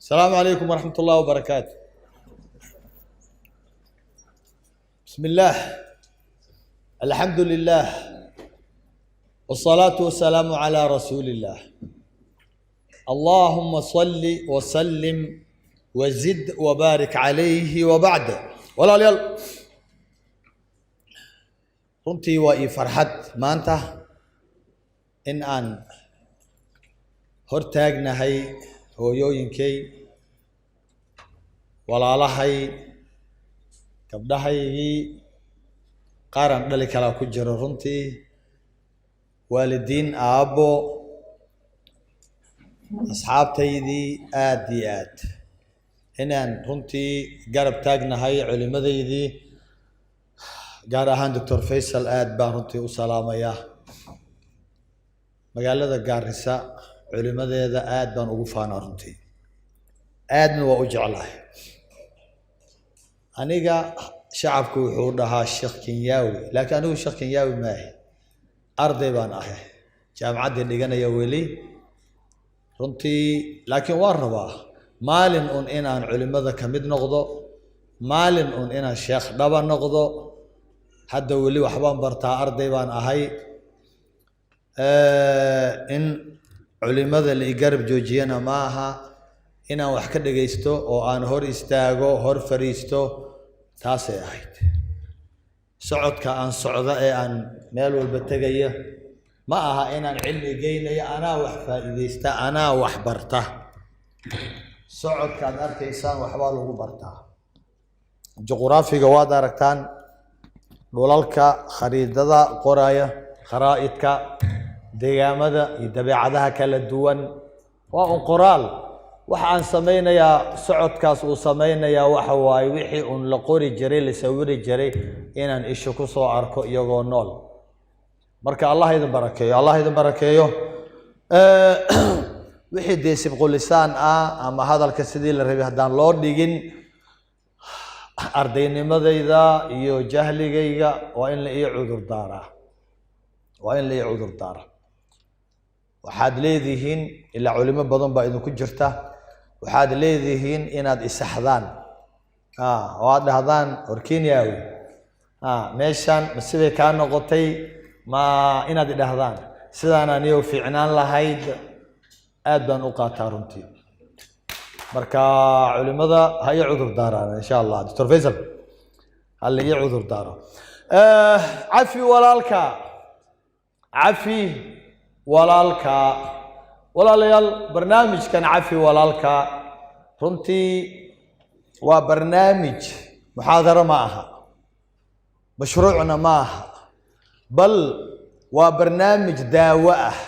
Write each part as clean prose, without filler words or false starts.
السلام عليكم ورحمة الله وبركاته. بسم الله، الحمد لله، والصلاة والسلام على رسول الله. اللهم صل وسلم وزد وبارك عليه وبعد. ولا runtii waa ii farxad maanta in aan hortaagnahay hooyooyinkay, walaalahay, gabdhahaygii qaran dhali kala ku jiro, runtii waalidiin, aabbo, asxaabtaydii aad iyo aad inaan runtii garab taagnahay culimadaydii, gaar ahaan Dr. Faisal aad baan runtii u salaamayaa. magaalada Gaarisa culimadeeda aad baan ugu faanaa, runtii aadna waa u jeclahay. aniga shacabku wuxuu dhahaa Sheekh Kenyaawi, laakiin anigu Sheekh Kenyaawi maahay, arday baan ahay, jaamacadda dhiganaya weli runtii. laakiin waan rabaa maalin un inaan culimada ka mid noqdo, maalin un inaan sheekh dhaba noqdo. hadda weli waxbaan bartaa, arday baan ahay. in culimada la igarab joojiyana maaha, inaan wax ka dhagaysto oo aan hor istaago, hor fariisto, taasay ahayd. socodka aan socdo ee aan meel walba tegayo ma aha inaan cilmi geynayo, anaa wax faa'iidaysta, anaa wax barta. socodkaad arkaysaan waxbaa lagu bartaa. juqraafiga waad aragtaan, dhulalka khariidada qoraya, kharaa'idka deegaamada iyo dabeecadaha kala duwan, waa un qoraal. waxa aan samaynayaa, socodkaas uu samaynayaa waxa waaye wixii un la qori jiray, la sawiri jiray, inaan isha ku soo arko iyagoo nool. marka allah idin barakeeyo, allah idin barakeeyo. wixii dee sibqulisaan ah ama hadalka sidii la rabay haddaan loo dhigin, ardaynimadayda iyo jahligayga waa in la ii cudur daaraa, waa in la ii cudur daara. waxaad leedihiin, ilaa culimo badan baa idinku jirta, waxaad leedihiin inaad isaxdaan oo aad dhahdaan war Kenyaawi, meeshaan ma siday kaa noqotay, ma inaad idhahdaan sidaan aniyo fiicnaan lahayd. aad baan u qaataa runtii. marka culimada ha ii cudur daaraan insha allah. Dr. Faisal hal ii cudur daaro. cafi walaalka, cafi walaalka. walaalayaal, barnaamijkan cafi walaalka runtii waa barnaamij muxaadaro ma aha, mashruucna ma aha, bal waa barnaamij daawo ah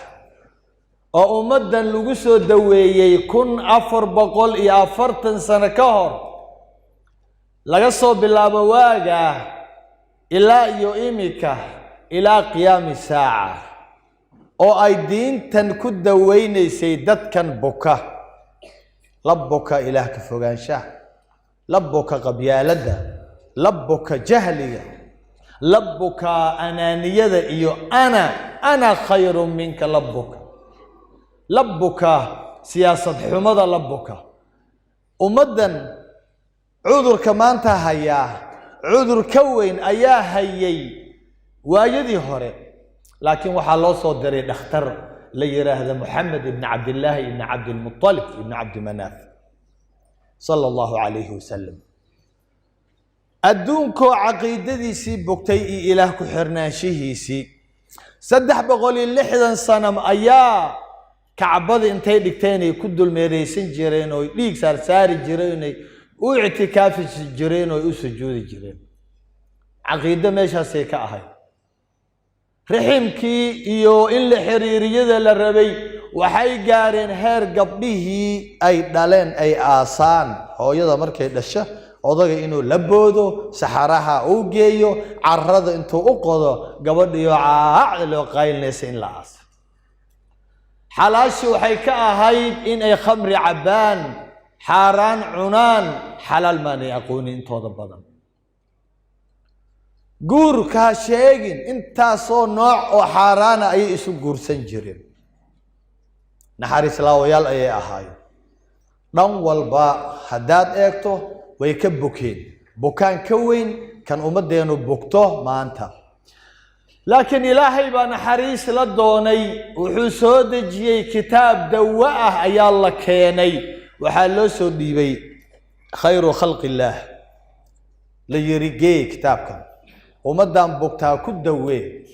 oo ummaddan lagu soo daweeyey 1440 sano ka hor, laga soo bilaabo waaga ilaa iyo imika, ilaa qiyaami saaca, oo ay diintan ku daweynaysay dadkan buka. la buka ilaah ka fogaanshaha, la buka qabyaaladda, la buka jahliga, la buka anaaniyada iyo ana khayru minka, la buka لبكا سياسة حمضة. لبكا ومدن عذر كمان تهيا، عذر كوين أيا هيي واجدي هوري. لكن وحلو صدري نختار ليرى هذا محمد بن عبد الله بن عبد المطلب بن عبد مناف صلى الله عليه وسلم. أدونكو عقيدتي سي بكتي إلهكو حرناشيه سي سدح بقولي اللحظة صنم أيا كعبد انتي دكتيني كدل ميريسين جيرين او ديق سارساري جيرين او اعتكاف جيرين او سجود جيرين. عقيده ميشاسي ka ahay riximkii iyo in la xiriiriyada la rabay waxay gaareen heer gabdhihii ay dhaleen ay aasaan. hooyada markay dhasho odaga inuu la boodo, saxaraha uu geeyo, carrada intuu u qodo, gabadhiyo caacda loo qaylnaysa in la aas. حلاشي وحيكا هايد إن أي خمر عبان، حاران عنان، حلال ما يقولون انتو ضبضان. قور كاشيغين انتا صو نوع او حاران اي اسو قور سنجرين. نحاري سلاويال اي اهاي. dhan walba haddaad eegto way ka bokeen bukaan ka weyn kan ummaddeenu bogto maanta laakiin ilaahay baa naxariis la doonay wuxuu soo dejiyey kitaab dawa ah ayaa la keenay waxaa loo soo dhiibay khayru khalqi illaah la yiri gee kitaabkan ummaddan bogtaa ku dawee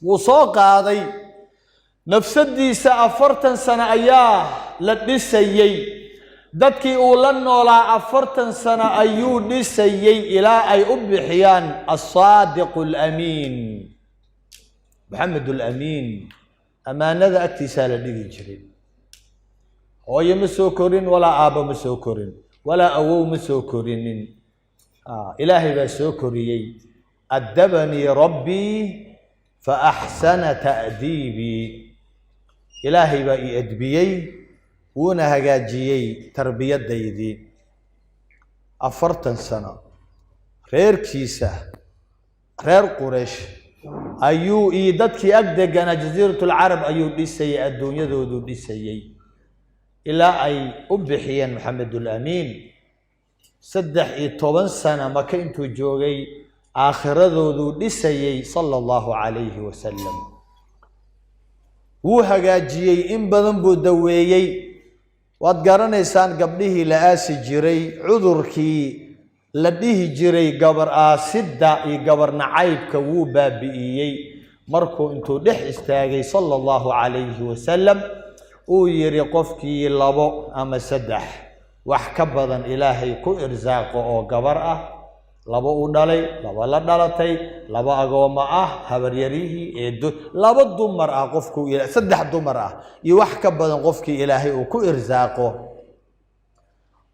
wuu soo qaaday nafsadiisa 40 sano ayaa la dhisayey dadkii uu la noolaa 40 sano ayuu dhisayey ilaa ay u bixiyaan as-saadiq al-amiin محمد الأمين أمانة أكتسال لجري هو مسوكرين ولا آبا مسوكرين ولا أوو مسوكرين إلهي بسوكري أدبني ربي فأحسن تأديبي إلهي بأي أدبيي ونهجاجيي تربية ديدي 40 سنة غير كيسة غير قريش ayuu ii dadkii agdegana jasiiratul arab ayuu dhisay adduunyadoodu dhisayay ilaa ay u bixiyeen maxamedul amiin 13 sano maka intuu joogay aakhiradoodu dhisayay sallallahu alayhi wasallam wuu hagaajiyay in badan buu daweeyay waad garanaysaan gabdhihii la aasi jiray cudurkii la dhihi jiray gabar aasidda iyo gabar nacaybka wuu baabi'iyey markuu intuu dhex istaagay sallallahu alayhi wasallam uu yiri qofkii 2 ama 3 wax ka badan ilaahay ku irsaaqo oo gabar ah 2 u dhalay 2 la dhalatay 2 agooma ah habar yarihii eedo 2 dumar ah qofku 3 dumar ah iyo wax ka badan qofkii ilaahay uu ku irsaaqo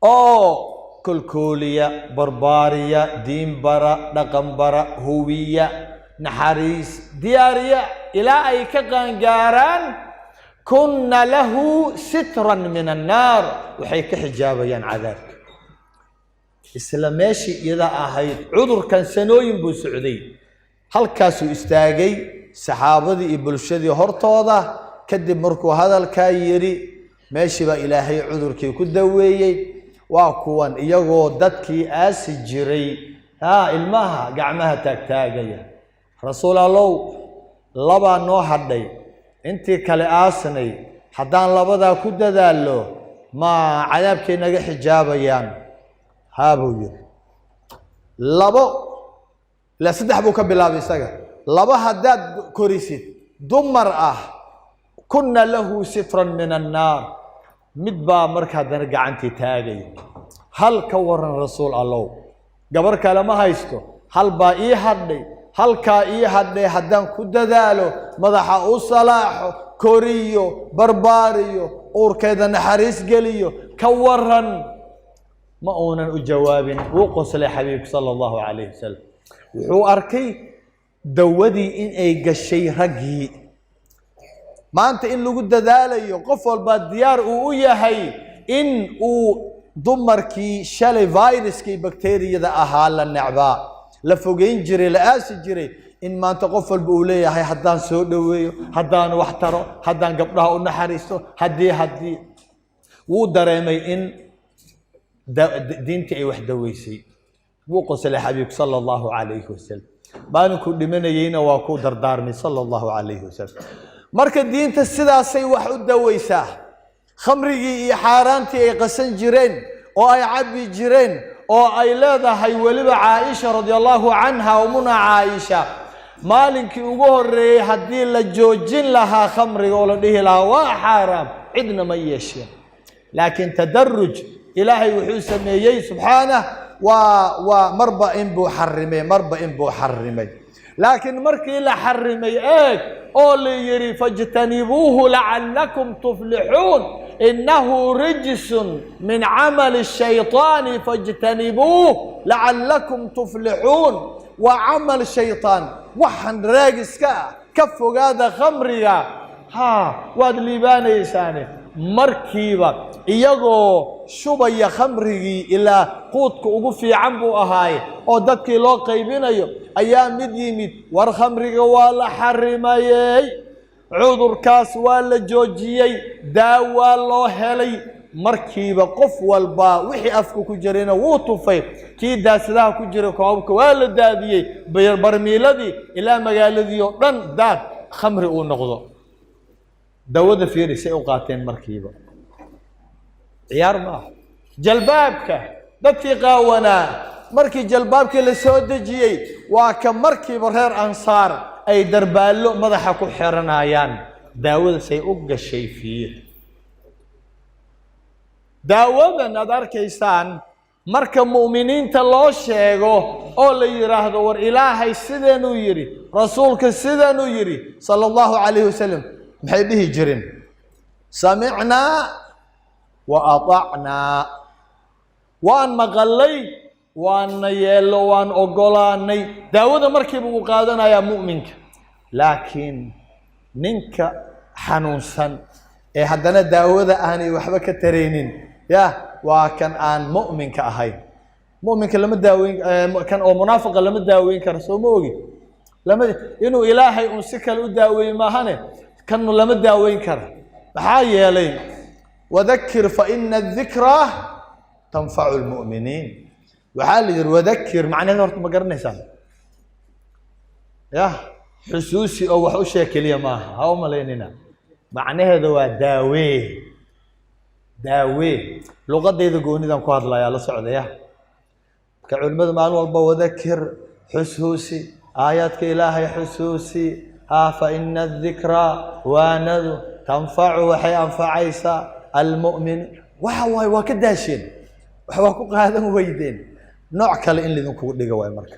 oo كلكولية بربارية دينبرة دقنبرة هوية نحريس ديارية إلى أي كقنجاران كنا له سترا من النار وحيك حجابا عذاب إسلاميشي إذا أهيد عذر كان سنوين بو سعودي هل كاسو استاقي سحابة إبلشدي هرطوضة كدب مركو هذا الكايري ماشي با إلهي عذر كي كدويي وأكون يجو دتكي أسجري المها قعمها تاجية رسول الله لبا نو حدي أنت كالآسني حدان لبدا كود ذالو ما عذابك نجح حجابيان هابوي لبا لا سدح بوك بلا بيسجا لبا حداد كوريسي دمر كنا له سترا من النار مدبا مركا درجع أنت تاجي هل كور الرسول الله قبر كلامه هايستو هل باقي حدي هل كاي حدي حدان كود ذاله مدح صلاح كوريو برباريو اور كذا نحريس قليو كورن ما اونا الجواب وقص لحبيب صلى الله عليه وسلم وحو اركي دودي ان اي قشي رقي ما أنت إن لو قد ذالي قفل بالديار وياهي إن ضمركي شالي فيروس كي بكتيريا ذا أهال النعباء لفوقين جري لآس جري إن ما أنت قفل بقوليه هاي حدان سودوي حدان واحترو حدان قبلها ونحرسو هدي ودريمي إن دينتي أي وحدة ويسي وقص لحبيب صلى الله عليه وسلم بانكو لمن يينا واكو دردارمي صلى الله عليه وسلم marka diinta sidaasay wax u dawaysaa khamrigi iyo xaaraantii ay qasan jireen oo ay cabi jireen oo ay leedahay waliba Aisha radiyallahu anha umuna Aisha maalinkii ugu horeeyay hadii la joojin lahaa khamriga oo la dhihi lahaa waa xaraam cidna ma yeesheen laakiin tadarruj ilaahay wuxuu sameeyay subhanahu wa marba in buu xarimay لكن مركي لا حرمي ايك قول يري فاجتنبوه لعلكم تفلحون انه رجس من عمل الشيطان فاجتنبوه لعلكم تفلحون وعمل الشيطان وحن راجس كفوا هذا خمريا واد ليباني ساني مركيبا iyagoo shubaya khamrigi ila quudka ugu fiican buu ahaay oo dadkii loo qaybinayo ayaa mid yimid war khamriga waa la xarimayay cudurkaas waa la joojiyey daawaa loo helay markiiba qof walba wixii afka ku jirayna wuu tufay kii daasadaha ku jira koobka waa la daadiyey barmiiladii ilaa magaaladii oo dhan daad khamri uu noqdo dawada fiirisay u qaateen markiiba ciyaar ma jalbaabka dadkii qaawanaa markii jalbaabkii la soo dejiyey waa ka markiiba reer ansaar ay darbaallo madaxa ku xiranayaan daawada say u gashay fiir daawadan aad arkaysaan marka mu'miniinta loo sheego oo la yiraahdo war ilaahay sideenuu yiri rasuulka sideenuu yiri sallallahu alayhi wasallam maxay dhihi jireen sami'naa wa ata'naa waan maqalay waan yeelo waan ogolaanay daawada markiiba uu qaadanayaa mu'minka laakiin ninka xanuunsan ee haddana daawada aanay waxba ka taraynin ya waa kan aan mu'minka ahayn mu'minka lama daaweyn kan oo munaafiqa lama daaweyn karo soo ma ogi lama inuu ilaahay uu si kale u daaweey maahane kan lama daaweyn karo maxaa yeelay wadhakkir fa inna adh-dhikra tanfa'u al-mu'miniin waxaa la yiri wadhakkir macnaheedu horta ma garanaysaan ya xusuusi oo wax u sheekeliya maaha ha u malaynina macnaheedu waa daawee luqadayda goonidan ku hadlayaa la socdaya ka culimada maalin walba wadhakkir xusuusi aayaadka ilaahay xusuusi fa inna adh-dhikra waanadu tanfacu waxay anfacaysaa almu'min waxa waay waa ka daasheen wax waa ku qaadan weydeen nooc kale in lidinkugu dhiga waay marka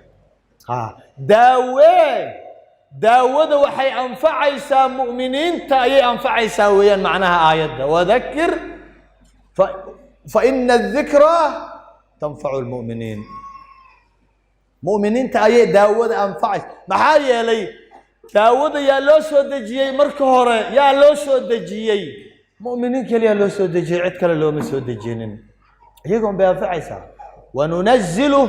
daawada waxay anfacaysaa mu'miniinta ayay anfacaysaa weeyaan macnaha aayadda wadhakkir fa inna adh-dhikra tanfacu almu'miniin mu'miniinta ayay daawada anfacaysaa maxaa yeelay daawada yaa loo soo dejiyey marka hore yaa loo soo dejiyey mu'miniin kaliya loo soo dejiyey cid kale looma soo dejinin iyagoon bay anfacaysaa wanunazzilu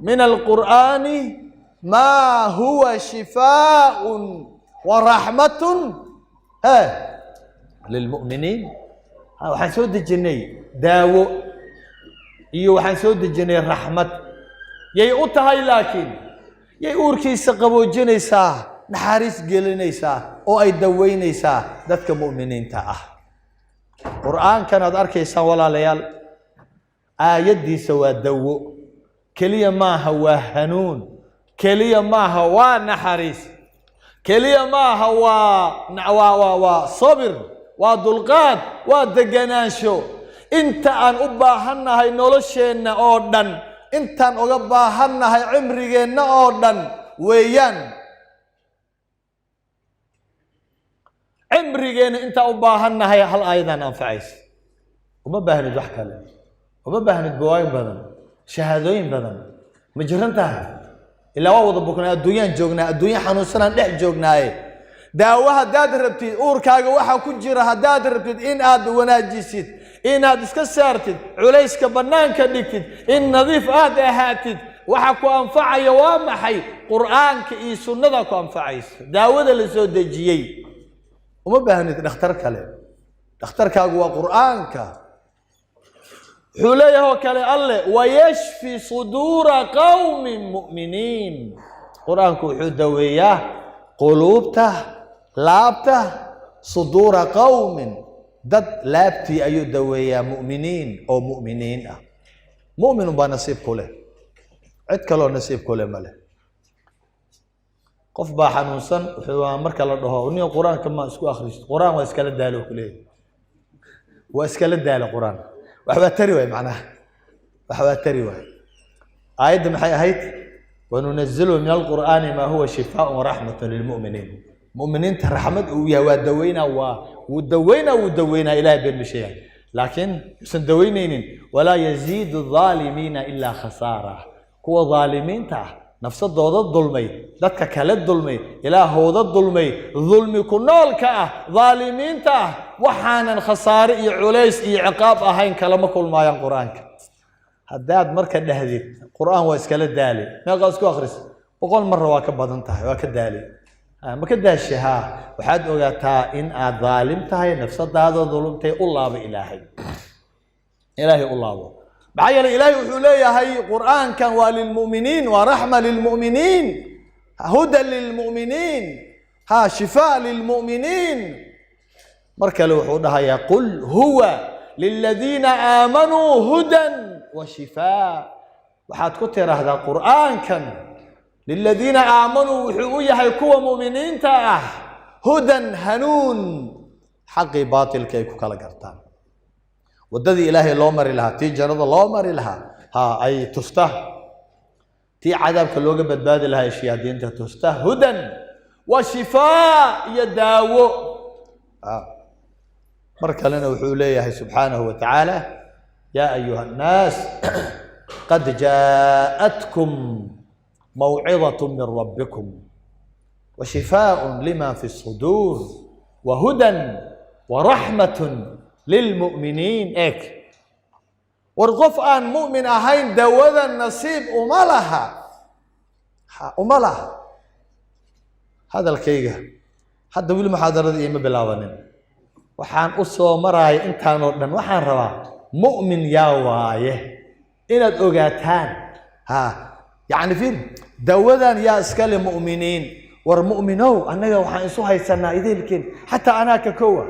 min alqur'aani ما هو شفاء ورحمة للمؤمنين waxaan soo dejinay daawo iyo waxaan soo dejinay raxmad yay u tahay laakiin yay uurkiisa qaboojinaysaa naxariis gelinaysaa oo ay daweynaysaa dadka mu'miniinta ah qur'aankan aad arkaysaan walaalayaal aayadiisa waa dawo kaliya maaha waa hanuun kaliya maaha waa naxariis kaliya maaha waa sabir waa dulqaad waa deganaansho inta aan u baahannahay nolosheenna oo dhan intaan uga baahannahay cimrigeenna oo dhan weeyaan cimrigeenna intaan u baahannahay hal aayadan anfacaysa uma baahnid wax kale uma baahnid bawaayin badan shahaadooyin badan ma jiran tahay ilaa waa wada buknaa adduunyaan joognaa adduunya xanuunsanaan dhex joognaaye daawo haddaad rabtid uurkaaga waxa ku jira haddaad rabtid in aad wanaajisid inaad iska saartid culayska bannaanka dhigtid in nadiif aad ahaatid waxa ku anfacaya waa maxay qur'aanka iyo sunnada ku anfacaysa daawada la soo dejiyey uma baahnid dhakhtar kale dhakhtarkaagu waa qur'aanka حليه كلا الله ويشفي صدور قوم مؤمنين قرآن كوحود وياه قلوبته لابته صدور قوم ضد لابتي أيو دويا مؤمنين أو مؤمنين مؤمن بنصيب كله عد كله نصيب كله ماله قف باحنوسن وحوان مركل الله ونيو قرآن كما اسكو أخرج قرآن واسكال الدالو كله واسكال الدالو قرآن waxba tari way macnaha waxba tari way aayadda maxay ahayd wanunazzilu min alqur'ani ma huwa shifaa'un wa rahmatun lil mu'minin mu'miniinta rahmad uu yahay waa daweyna ilaahay been bishay laakiin san daweynaynin wala yaziidu adh-dhalimina illa khasara kuwa dhaalimiinta nafsadooda dulmay dadka kala dulmay ilaahooda dulmay dulmi ku noolka dhaalimiinta waxaanan khasaare iyo culays iyo ciqaab ahayn kala ma kulmaayaan quraanka haddaad marka dhahdid quraan waa iskala daali meeqa isku akhris boqol mar waa ka badan tahay waa ka daali ما كداشها وحد أوجاتها إن أظالمتها نفس هذا ظلمتها الله بإلهي إلهي الله بعيا الإلهي وحوليه هي قرآن كان وللمؤمنين ورحمة للمؤمنين هدى للمؤمنين ها شفاء للمؤمنين مركل وحودها يقول هو للذين آمنوا هدى وشفاء وحد كتر هذا القرآن كان للذين آمنوا وحوية هيكوا مؤمنين تاه هدى هنون حقي باطل كيكو كلا قرطان وددي إلهي الله مر لها تي جرد الله مر لها ها أي تسته تي عذاب كلوجة بدباد لها أشياء دي أنت تسته هدى وشفاء يداو مرك لنا وحوليه سبحانه وتعالى يا أيها الناس قد جاءتكم موعظة من ربكم وشفاء لما في الصدور وهدى ورحمة للمؤمنين ورغف أن مؤمن أهين دوذا النصيب أملها هذا الكيغة حتى بالمحاضرة دي ما بلاوانين وحان أصو مراي انتانو دن وحان روا مؤمن يا وايه إن الأوغاتان يعني فين دوذا يا اسكال مؤمنين والمؤمنو أنا وحان إسو هاي سنة إذا لكن حتى أنا ككوة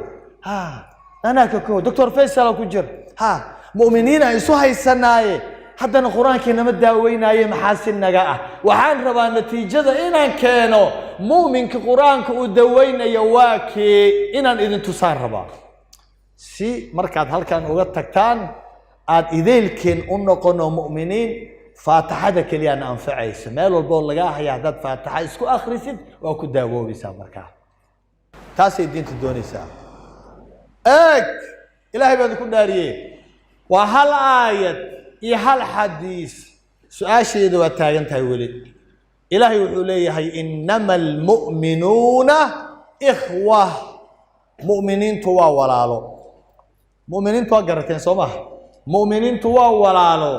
أنا ككوة دكتور فيصل كجر مؤمنين إسو هاي سنة حتى القرآن كنا مداوينا أي محاسن نجاة وحان ربا نتيجة إن كانوا مؤمن كقرآن كودوينا يواكي إن إذن تصار ربا سي مركز هل كان وقت تكتان عاد إذا كن أنقنا مؤمنين فاتحة كليان أنفعي سمال والبول لقاها يعدد فاتحة إسكو آخر سد وكو داوو بيسا مركز تاسي الدين تدوني سا إلهي بعد كل داريه وهل آية هل حديث سؤال شيء دو تاجن تقولي إلهي وحوليه إنما المؤمنون إخوة مؤمنين توا ولالو مؤمنين توا قرتين صومه مؤمنين توا ولالو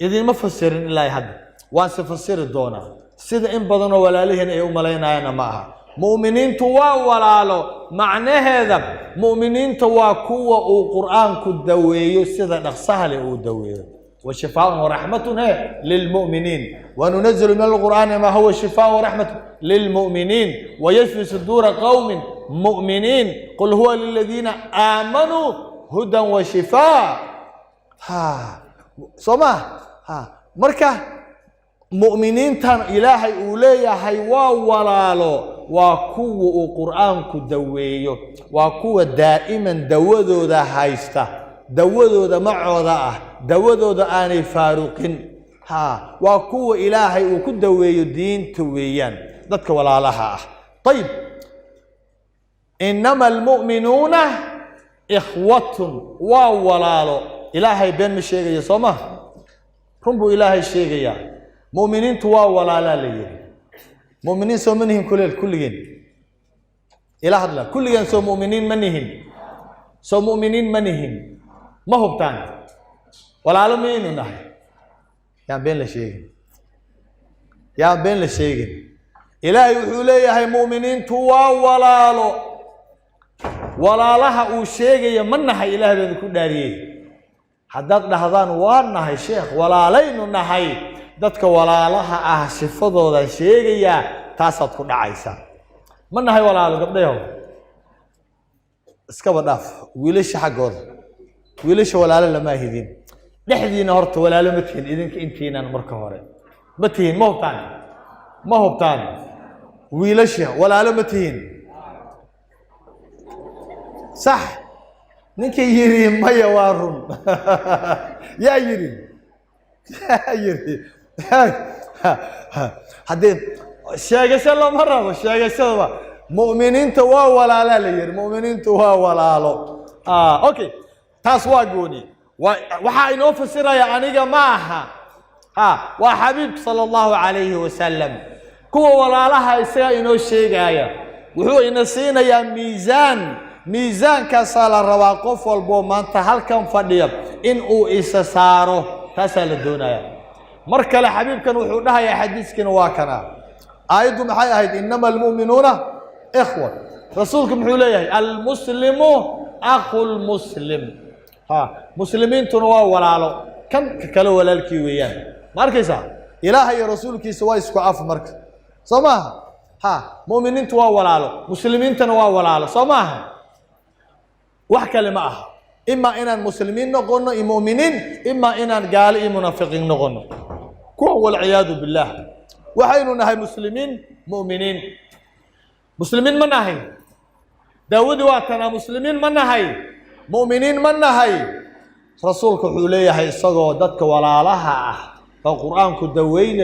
إذا ما فسرين الله يحد وانسفسر الدونا سيد إن بدنا ولالهن يوم لينا أنا معها مؤمنين توا ولالو معنى هذا مؤمنين توا كوا وقرآن كدويو سيد نقصها لأودويو وشفاء ورحمة للمؤمنين وننزل من القرآن ما هو شفاء ورحمة للمؤمنين ويشفي صدور قوم مؤمنين قل هو للذين آمنوا هدى وشفاء صمه مركه مؤمنين تان إلهي أوليه هيوا ولالو وكو القرآن كدويو وكو دائما دوذو ذا هايسته دوذو ذا معوضة دوذو ذا آني فاروقين وكو إلهي وكدويو دين تويان ذاتك ولا لها طيب إنما المؤمنون إخوة وولالو إلهي بين مشيغي يصمه رنبو إلهي الشيغي مؤمنين توا ولا لي مؤمنين سو منهم كلين إلى هذا كلين سو مؤمنين منهم سو مؤمنين منهم ما هو بتان ولا لمين نحن يا بين الشيء يا بين الشيء إلهي وحوليه هاي مؤمنين توا ولا لها وشيء يمنها إلهي بذكر داريه حداد لهذان وارنا هاي شيخ ولا لين نحي dadka walaalaha ah sifadooda sheegaya taasad ku dhacaysa manahay walaalo gabdhayo iska wadaaf wiilasha xaqooda wiilasha walaalo lama hidin dhexdiina horta walaalo ma tihin idinka intiinan marka hore ma tihin ma hubtaan wiilasha walaalo ma tihin sax ninkii yiri maya waarun yaa yiri حدين شيء الله مرة شيء سوا مؤمنين توا ولا لا لير مؤمنين توا ولا لا أوكي تسوى جوني وحين أفسر يا أنيجا معها وحبيب صلى الله عليه وسلم كوا ولا لها يصير إنه شيء جاية وهو ينسينا يا ميزان كسال الرواقف والبومان تهل كم فديب إن أو إسساره تسال الدنيا مركل حبيب كان وحودها يا حديث كان واكنا آيدهم محي أهيد إنما المؤمنون إخوة رسولكم حوليه المسلم أخو المسلم مسلمين تنوا ولا كم كلو ولا الكيويان مركزا إلهي رسولك سواء سكو عف مركز صماها مؤمنين توا ولا مسلمين تنوا ولا صماها وحكى معها إما إن المسلمين نقولنا المؤمنين إما إن قال منافقين نقولنا كو والعياذ بالله وحيننا هاي مسلمين مؤمنين مسلمين من هاي داود واتنا مسلمين من هاي مؤمنين من هاي رسولك حوليه هاي صغو ددك ولاalaha القرآن كدوينه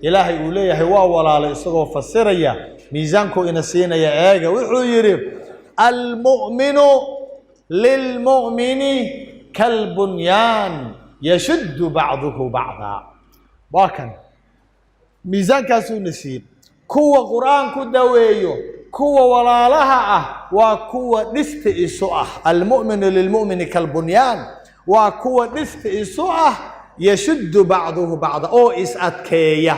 إلهي أوليه هو ولا صغو فسريا ميزانكو إن سينيا ايغا وحو يري المؤمن للمؤمن كالبنيان يشد بعضه بعضا باكن ميزان كاسو نسيب كو قرآن كدويو كو ولاalaha وكو دست إسو المؤمن للمؤمن كالبنيان وكو دست إسو يشد بعضه بعضا أو إسأتكيا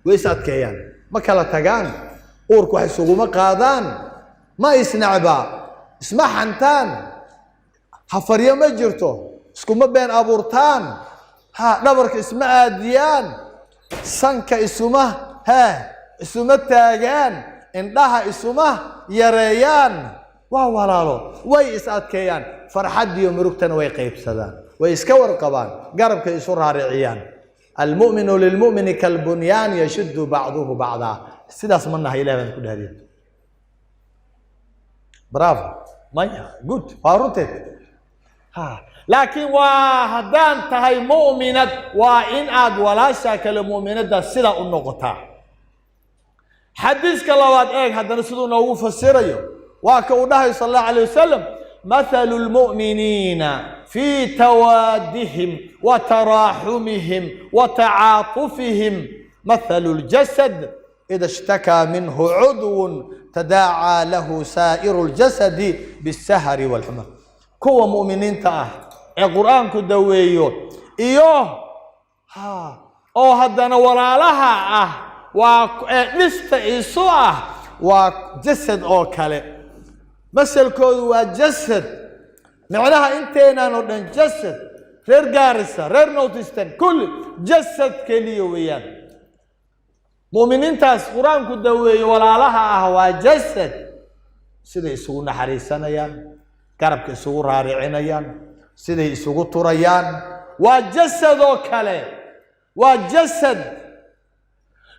وإسأتكيان ما كلا تجان أوركو حسوق ما قادان ما يسنعبا اسمع حنتان حفريا ما جرتو اسكو ما بين أبورتان نبرك اسمع ديان سنك اسمه اسمه تاجان إنها اسمه يريان وهو ويسأتكيان فرحد يوم ركتن ويقيب سدان ويسكور قبان قرب كيسور رعيان المؤمن للمؤمن كالبنيان يشد بعضه بعضا سيداس منها إلى من كل هذه برافو مايا جود فاروتت لكن وهدان تهي مؤمنة وإن أد ولا شك المؤمنة ده سيدا النقطة حديث كلاوات هذا نسدو نوف السرية وكونه صلى الله عليه وسلم مثل المؤمنين في توادهم وتراحمهم وتعاطفهم مثل الجسد إذا اشتكى منه عضو تداعى له سائر الجسد بالسهر والحمى كو مؤمنين القرآن كدويو أو هدنا ولا لها ونست إسوء وجسد أو كله مثل كود وجسد معناها انتينا نودن جسد غير جارسة غير نوتستن كل جسد كليويان مؤمنين تاس قرآن كدوي ولا لها هو جسد سيدي يسوقون حريسانيان كربك يسوق رارعينيان سيدي يسوق طريان وجسد وكله وجسد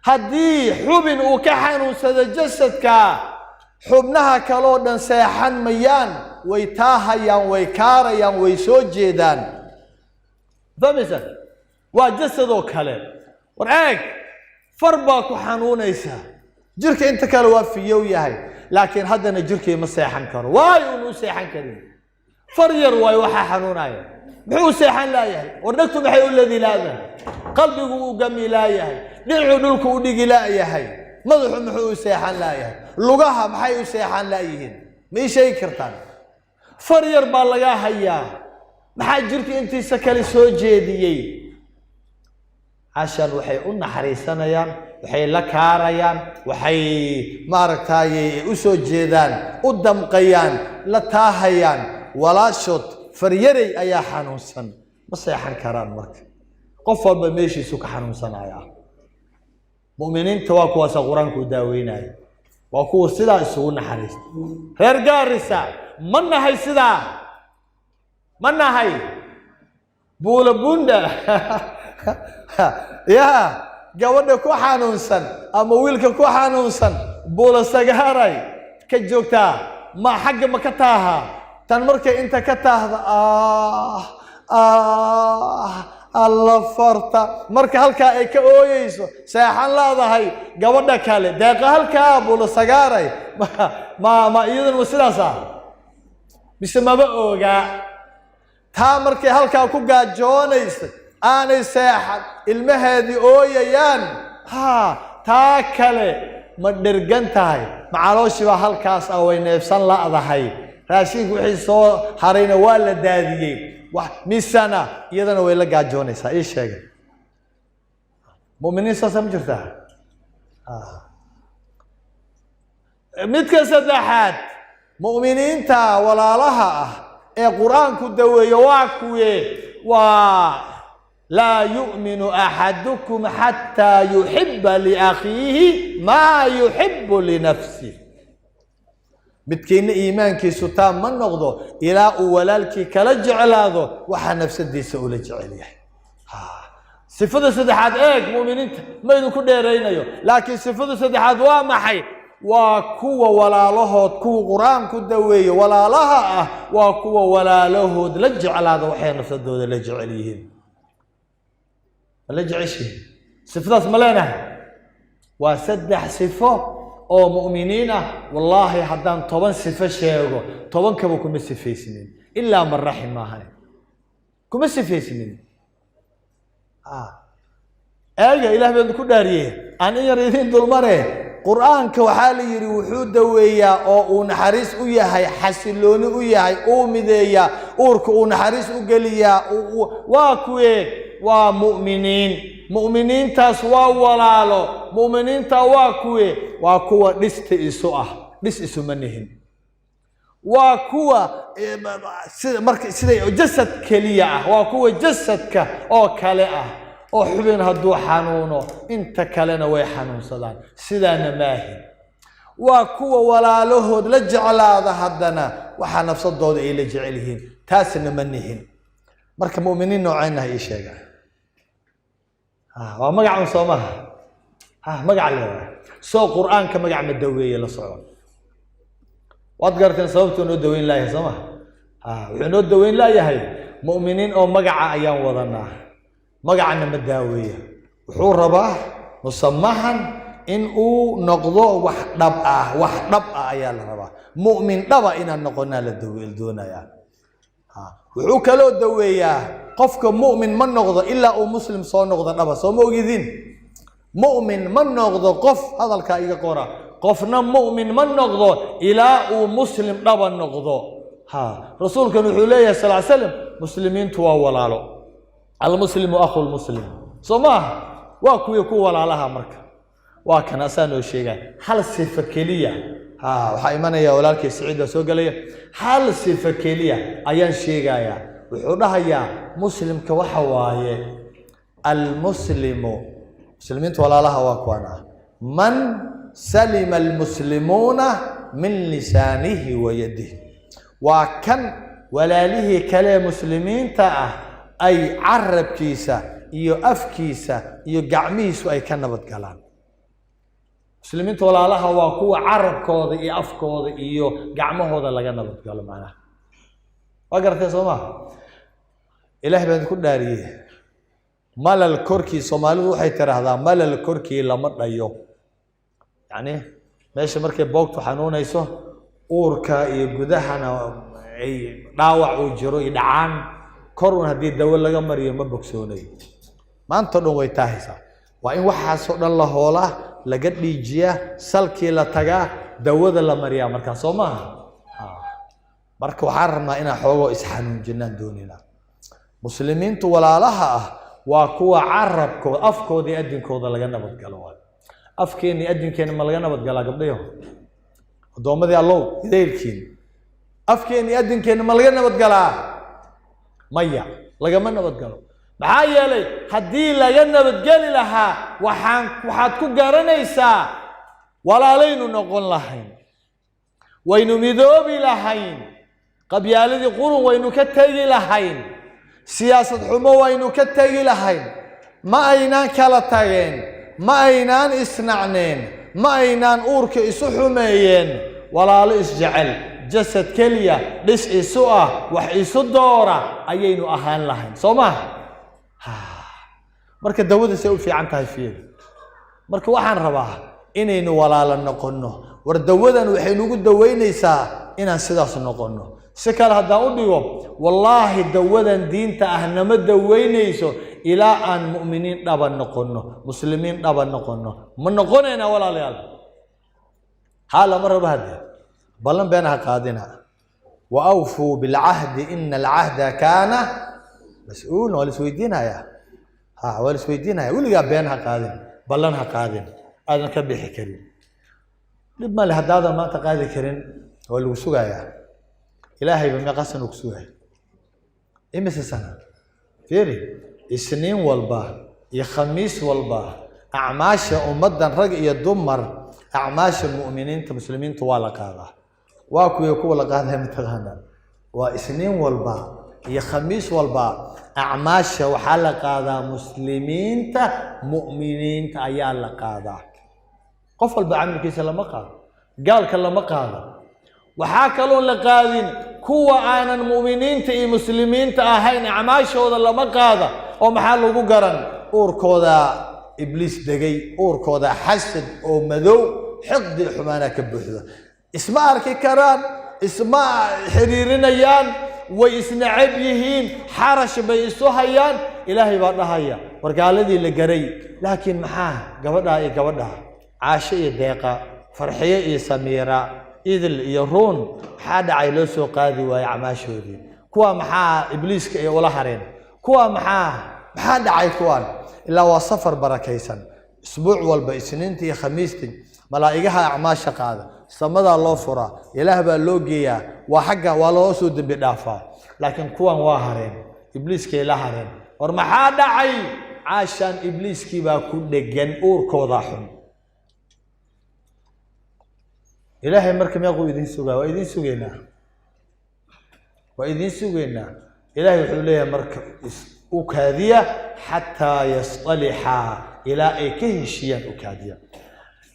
هدي حبن وكحن وسد جسد كا حبنها كالودن سيحن ميان ويتاهيان ويكاريان ويسوجيدان فمثل وجسد وكله ورعاك فرباك وحنونيسا جرك انت كالوا في يوياهي لكن هذا جرك ما سيحن كرو وايو سيحن كريم فرير واي وحا حنوناي محو سيحن لا يهي ورنكتو محيو الذي لا يهي قلبي قمي لا يهي دعو دولك ودقي لا يهي مدحو محو سيحن لا يهي لغاها محيو سيحن لا يهين مي شيء كرتان فرير بالغاها اياه محا جرك انتي سكالي سو جيديي عشان وحي قلنا حريصانيان وحي لكاريان وحي ماركتاي اسو جيدان قدمقيان لتاهيان ولا شوت فريري ايا حنونسن ما سيحن كران مرك قف walba meeshiisu ka xanuunsanaya muuminiinta waa kuwa quraanku daaweynay waa kuwa sida isugu naxariista reer gaarisa manahay sida manahay buula bunda يا gabadha ku xanuunsan ama wiilka ku xanuunsan buula sagaaray ka joogta ma xagga ma ka taaha tan markay inta ka taahda الله فرطة مرك هالكا أي كأويسو سيحن لا ذهي قبضنا كله دقة هالكا بولا سجاري ما يدن وسلاسة بس ما بقوجا تامرك هالكا كوجا جونيس أنا سيحن المهدي أويان تاكله ما درجن تاي معروش وهالكاس أو ينفسن لا ذهي راشيك وحيسو حرين ولا دادي ميسانا يدنا ويلا قاجونيسا ايش شيء مؤمنين ساسم جرتها midka saddexaad mu'miniinta walaalaha ah ee quraanku daweeyo waa kuwe waa لا يؤمن أحدكم حتى يحب لأخيه ما يحب لنفسه midkiina iimaankiisu taam ma noqdo ilaa uu walaalkii kala jeclaado waxa nafsadiisa ula jecel yahay sifada saddexaad eeg muuminiinta ma idin ku dheeraynayo laakiin sifada saddexaad waa maxay waa kuwa walaalahood kuwa quraanku daweeyo walaalaha ah waa kuwa walaalahood la jeclaado waxay nafsadooda la jecel yihiin la jeceshiin sifadaas ma leenahay waa saddex sifo oo mu'miniin ah wallahi haddaan 10 sifo sheego 10 kaba kuma sifaysnin ilaa man rahimaha kuma sifaysnin eega ilaah baan ku dhaariyay aan yar idin dulmare quraanka waxa la yiri wuxuu daweeyaa oo uu naxariis u yahay xasilooni u yahay oo mideeya uurka uu naxariis u galiyaa waa kuwee waa mu'miniin taas waa walaalo mu'miniinta waa kuwa dhista isu ah dhis isu manihin waa kuwa sida jasad kaliya ah waa kuwa jasadka oo kale ah oo xubin hadduu xanuuno inta kalena way xanuunsadaan sidaana maahi waa kuwa walaalahood la jeclaada haddana waxa nafsadooda ay la jecel yihiin taasna manihin marka mu'miniin noocayna ay sheegaan waa magaca Soomaha magaca leeyahay soo quraanka magaca ma daweeyay la socon wad garteen sababtu noo daweyn laayahay Soomaha wuxuu noo daweyn laayahay mu'miniin oo magaca ayaan wadanaa magacana ma daaweeyo wuxuu rabaa musamahan in uu noqdo wax dhab ah ayaa la rabaa mu'min dhaba inaan noqonaa la doonayaa wuxuu kaloo daweeyaa qofka mu'min ma noqdo ilaa uu muslim soo noqdo dhaba soo ma ogidin mu'min ma noqdo qof hadalka iga qora qofna mu'min ma noqdo ilaa uu muslim dhaba noqdo rasuulkan wuxuu leeyahay sallallahu alayhi wasallam muslimiintu waa walaalo al-muslimu akhu al-muslim soma waa ku walaalaha marka waa kan asaan oo sheegay hal sifa kaliya waxa imanaya walaalkii Saciid soo galay hal sifa kaliya ayaan sheegayaa wuxuu dhahayaa muslimka waxa waaye al-muslimu muslimiintu walaalaha waa kuwana man salima al-muslimuna min lisanihi wa yadihi wa kan walaalihi kale muslimiinta ah ay carabkiisa iyo afkiisa iyo gacmihiisu ay ka nabad galaan muslimiinta walaalaha waa kuwa carabkooda iyo afkooda iyo gacmahooda laga nabad galo macnaha waa gartay Soomaha ilaahay baan ku dhaariyay malal korkii Soomaalidu waxay tiraahdaa malal korkii lama dhayo yani meesha markay boogtu xanuunayso uurka iyo gudahana ay dhaawac u jiro iyo dhacaan korun hadii dawo laga mariyo ma bogsoonay maanta dhan way taahaysaa waa in waxaas oo dhan la hoolaa laga dhiijiya salkii la tagaa dawada la mariyaa marka Soomaha marka waxaan rabnaa inaan xoogo isxanuunjinaan doonina muslimiintu walaalaha ah waa kuwa carabkooda afkooda iyo adinkooda laga nabad galo afkeena iyo adinkeena ma laga nabad galaa gabdhayo adoomadii allow ideelkiin afkeena iyo adinkeena ma laga nabad galaa maya lagama nabad galo maxaa yeelay haddii laga nabad gali lahaa waxaad ku garanaysaa walaalaynu noqon lahayn waynu midoobi lahayn qabyaaladii qurun waynu ka tagi lahayn siyaasad xumo waynu ka tagi lahayn ma aynaan kala tageen ma aynaan isnacneen ma aynaan uurka isu xumeeyeen walaalo isjecel jasad kaliya dhis isu ah wax isu doora ayaynu ahaan lahayn Soomaha marka dawada say u fiican tahay fiir marka waxaan rabaa inaynu walaalo noqono war dawadan waxay nagu daweynaysaa inaan sidaas noqono si kale haddaan u dhigo wallaahi dawadan diinta ah nama daweynayso ilaa aan mu'miniin dhaba noqono muslimiin dhaba noqono ma noqonayna walaalayaal hala marba hadda ballan beenaha qaadina wa awfu bil ahdi inna al ahda kana mas'uul wal isweydiinaya wal isweydiinaya waliga beenaha qaadin ballan ha qaadin aadan ka bixi karin لما لهذا ما تقاضي كرين والوسوق يا إلهي بمقاسن وكسوه إمس السنة فيري السنين والبا يا خميس والبا أعماش أمدا رجع يدمر أعماش المؤمنين المسلمين طوال قاضي واكو يكون لقاضي متغنى وإسنين والبا يا خميس والبا أعماش وحلق هذا مسلمين مؤمنين أيال قاضي قفل بعمل كيس لما قال قال كلام قال وحاكلون لقاذين كوا أنا المؤمنين تي مسلمين تأهين أعماش هذا لما قال ومحل قرن أوركودا إبليس دقي أوركودا حسد أو مذو حقد حمانا كبوحدة اسمع أركي كران اسمع حريرين أيان ويسنا عبيهين حرش بيسوهيان إلهي بعدها ورقال الذي لقري لكن محاه قبضها عاشية دقيقة فرحية سميرة إذل يرون حاد عيلوسو قاضي ويعماشودي كوا محاه إبليس ولا هرين كوا محاه حاد عيكوان إلا وصفر بركيسا أسبوع والبيسنينتي خميستي ملائكها أعماش قاضي سمد الله فرا إله باللوجيا وحقه ولا سود بدافع لكن كوان واهرين إبليس كي لاهرين ورمحاد عي عشان إبليس كي باكل جنور كوضاحهم إلهي مركم يقول إذن سوغا وإذن سوغينا وإذن سوغينا إلهي حوليه مركم أكادية حتى يصطلحا إلى إكهشيا أكادية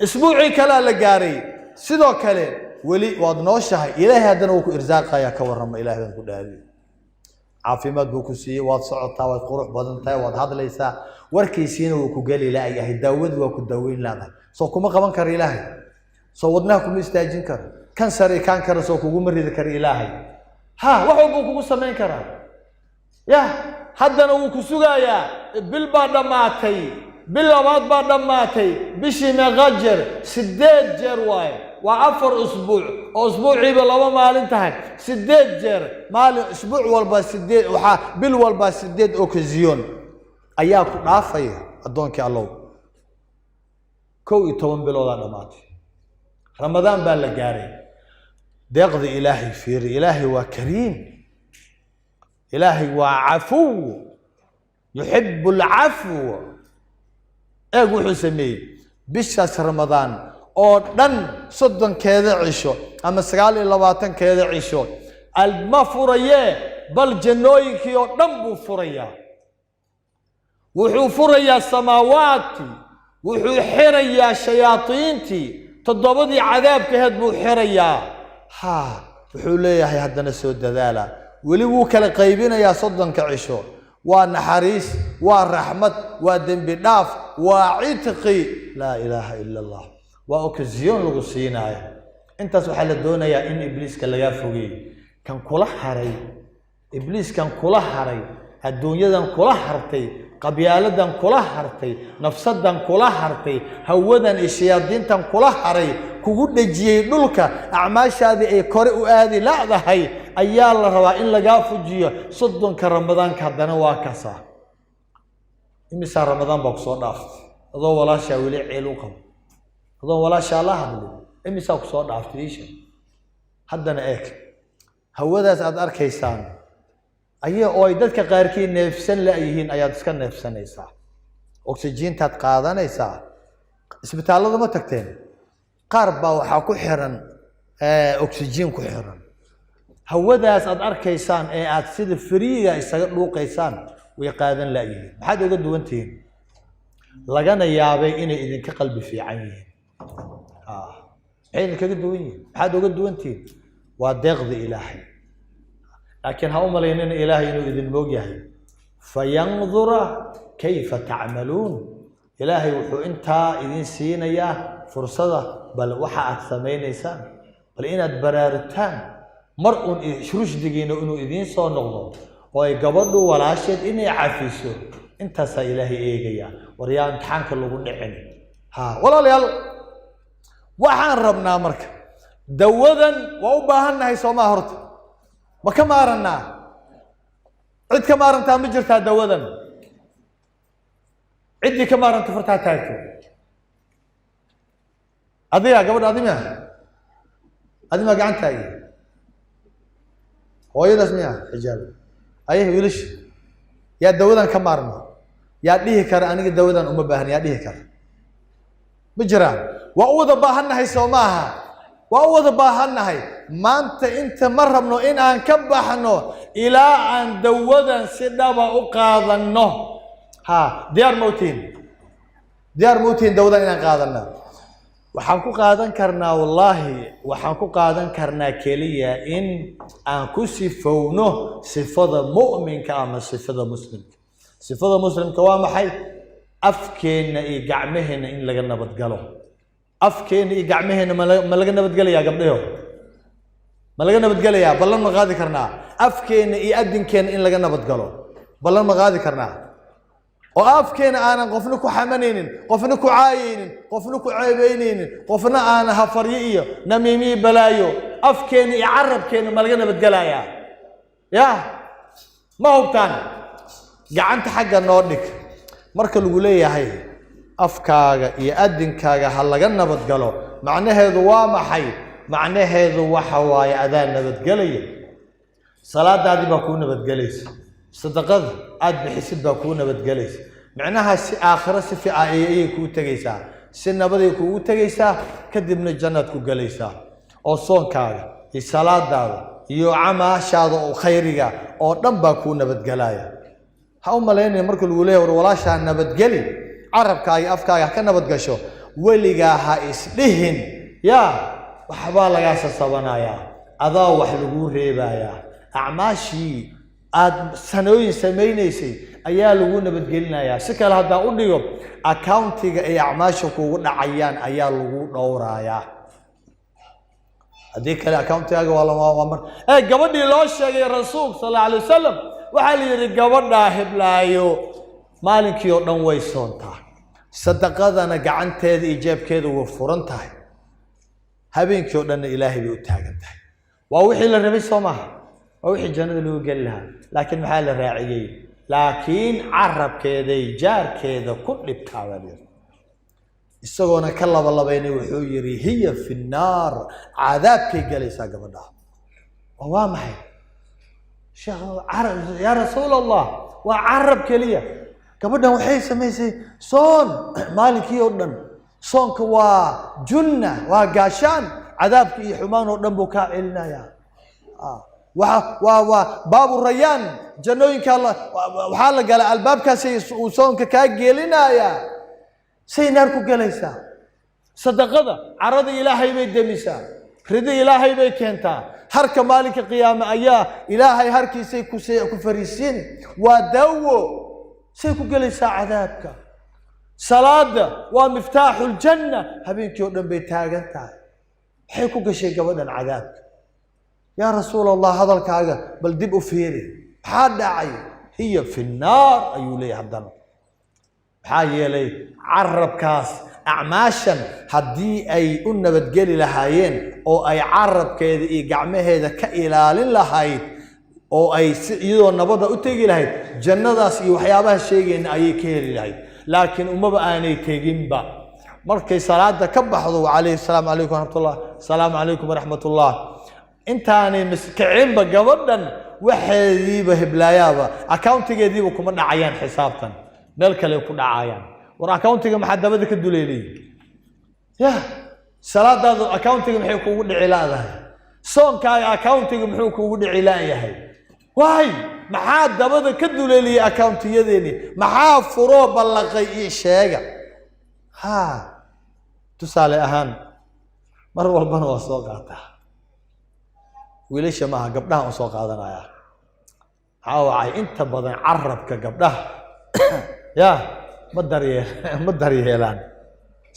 أسبوعي كلا لقاري sidoo kale wali waad nooshahay ilaahay hadana uu ku irsaaqaya ka warrama ilaahay ku dhaali caafimaad buu ku siiyay waad socotaa waad qurux badan tahay waad hadlaysaa warkiisiina uu ku gali ilaahay daawad waa ku daaweyn laadahay soo kuma qaban karo ilaahay soo wadnaha kuma istaajin karo kansar ay kaan karo soo kugu maridi karo ilaahay ha waxa uu kugu sameyn karaa ya hadana uu ku sugayaa bil baa dhamaatay باللبات بعد ماتي بشي مغجر سديد جر واي وعفر أسبوع أسبوعي بالله ما انتهى سديد جر مال أسبوع والبا سديد بالوالبا سديد أوكازيون أياك نافية أدونك الله كو يتوم بالوضع ماتي رمضان بالجاري دقضي إلهي فير إلهي وكريم إلهي وعفو يحب العفو أقول حسمي بشاس رمضان أو دن صدن كذا عيشو أما سقالي لواتن كذا عيشو المفرية بل جنوي كيو دنبو فريا وحو فريا سماواتي وحو حريا شياطينتي تضبطي عذاب كهدبو حريا ها وحو ليه هدنا سود ذالا ولي وكل قيبين يا صدن كعيشو ونحريس ورحمة ودم بداف وعتقي لا إله إلا الله وأوكزيون لغسينا أنت سبحان الدنيا يا إن إبليس كان لا فوقي كان كل حري إبليس كان كل حري الدنيا دان كل حرتي قبيلة دان كل حرتي نفس دان كل حرتي هودان الشياطين دان كل حري كوجود نجي دولك أعماش هذه كوري وهذه لا ده هي أيال روا إن لقى فجية صدق كرمضان كهدنا واكسا إمسا رمضان بقصور دافت هذا ولا شيء ولي عيلوكم هذا ولا شيء الله هذا إمسا بقصور دافت ليش هدنا إيك هو ذا سعد أركيسان أيه أويدك غيركي نفسن لأيهن أياد سكن نفسن إيسا أكسجين تتقاضن إيسا إسبتال الله ما تكتين قاربا waxaa ku xiran oxygen ku xiran hawadaas aad arkaysaan ee aad sida firiiga isaga dhuuqaysaan way qaadan laayihiin maxaad uga duwantiin lagana yaabay inay idinka qalbi fiican yihiin ay kaga duwan yihiin maxaad uga duwantiin waa deeqda ilaahay laakiin ha u maleynina ilaahay inuu idin moog yahay fayanzura kayfa ta'maluun ilaahay wuxuu intaa idin siinayaa fursada بل وحا أتسمينيسان بل إناد برارتان مرء شروش دقينو إنو إذين سو نغضو ويقبضو ولا شيء إني عافيسو انت سا إلهي إيقيا وريا امتحانك اللي قلنا عيني ها ولا ليال وحان ربنا مرك دوذن وأباهن هاي سوما هرت ما كمارنا عد كمارنتا مجرتا دوذن عدي كمارنتا فرتا تاكو أضيع قبل أضيع أضيع قعنت أي هو يدسميها حجاب أيه ويلش يا داودان كمارما يا ديه كر أنا داودان بهن يا ديه كر بجرا وأوذ باهن هي سوماها وأوذ باهن هي ما أنت مرة منو إن أن كبحنو إلى أن داودان سدابا أقاضنو ها ديار موتين داودان إن قاضنا waxaan ku qaadan karnaa wallahi waxaan ku qaadan karnaa kaliya in aan ku sifowno sifada mu'minka ama sifada muslimka waa maxay afkeena iyo gacmaheena in laga nabad galo afkeena iyo gacmaheena ma laga nabad galayaa gabdhayo ma laga nabad galayaa ballan ma qaadi karnaa afkeena iyo adinkeena in laga nabad galo ballan ma qaadi karnaa oo afkeena aanan qofna ku xamanaynin qofna ku caayaynin qofna ku ceebeynaynin qofna aan hafaryo iyo namiimi balaayo afkeena iyo carabkeena ma laga nabad galayaa ya ma hubtaan gacanta xagga noo dhig marka lagu leeyahay afkaaga iyo adinkaaga ha laga nabad galo macnaheedu waa maxay macnaheedu waxa waaye adaan nabad galaya salaadaadi baa ku nabad galaysa صدقات عاد بحسب بكون بتجلس معناها آخرة في عائية كو تجيسا سنة بدي كو تجيسا كدي من الجنة كو جليسا أو صون كار الصلاة دار يو عما شاذ أو خيرية أو نبى كون بتجلايا هم لين مركل الولاية ولا شان بتجلي عرب كاي أفكاي كنا بتجشوا ولجاها إسلهن يا وحبالا يا سبنايا أذا وحلقوه ربايا أعماشي aad sanooyin sameeynaysi ayaa lagu nabad gelinayaa si kale hadaa u dhigo accountiga ay acmaasha kugu dhacayaan ayaa lagu dhowrayaa hadii kale accountiga waa mar gabadhii loo sheegay rasuulka sallallahu alayhi wasallam waxa la yiri gabadha hiblaayo maalinkii oo dhan way soontaa sadaqadana gacanteeda iyo jeebkeeda way furan tahay habeenkii oo dhan ilaahay bay u taagan tahay waa wixii la rabay Soomaha وحي جنة اللي هو قال لها لكن محل الراعي لكن عرب كذا جار كذا كل بتعبير السجونة كلا والله بيني وحيري هي في النار عذاب كي جالسة قبلها وهو معي يا رسول الله وعرب كليه قبلها وحي سميسي صون مالك يودن صون كوا جنة وقاشان عذاب كي حمان ودن بكاء إلنا يا باب الريان جنوين كالله وحال قال الباب كاسي وصون كاجيلنا يا سيناركو جليسا صدقه عرض الهي بيت دميسا رضي الهي بيت كنتا هرك مالك قيامه ايا الهي هركي سيكو كفريسين ودو سيكو جليسا عذابك صلاه ومفتاح الجنه هبينكي ودن بيتاغنتا حيكو غشي غبدن عذابك يا رسول الله هذا الكاغا بل دب فيري حاد عي هي في النار ايولي عبدنا حاجه لي عرب كاس اعماشا هدي اي نبد جلي لهايين او اي عرب كيد اي غعمهيدا كايلالين لهايد او اي يدو نبدا u tagi lahayd jannadaas iyo waxyaabaha sheegeen ayay ka heli lahayd laakiin umaba aanay tagin ba markay salaada ka baxdo waalay salaam alaykum warahmatullah salaam alaykum warahmatullah intaanay miskicin ba gabadhan waxeediiba heblaayaba accountigeediiba kuma dhacayaan xisaabtan meel kale ku dhacayaan war accountiga maxaa dabada ka duleelay ya salaadaadu accountiga maxay kugu dhici laadahay soonkaaga accountiga muxuu kugu dhici laayahay waay maxaa dabada ka duleelay accountiyadeeni maxaa furo ballaqay ii sheega ha tusaale ahaan mar walbana waa soo qaataa wiilasha ma gabdhaha oo soo qaadanaya haaway inta badan carabka gabdhaha ya ma daryeelaan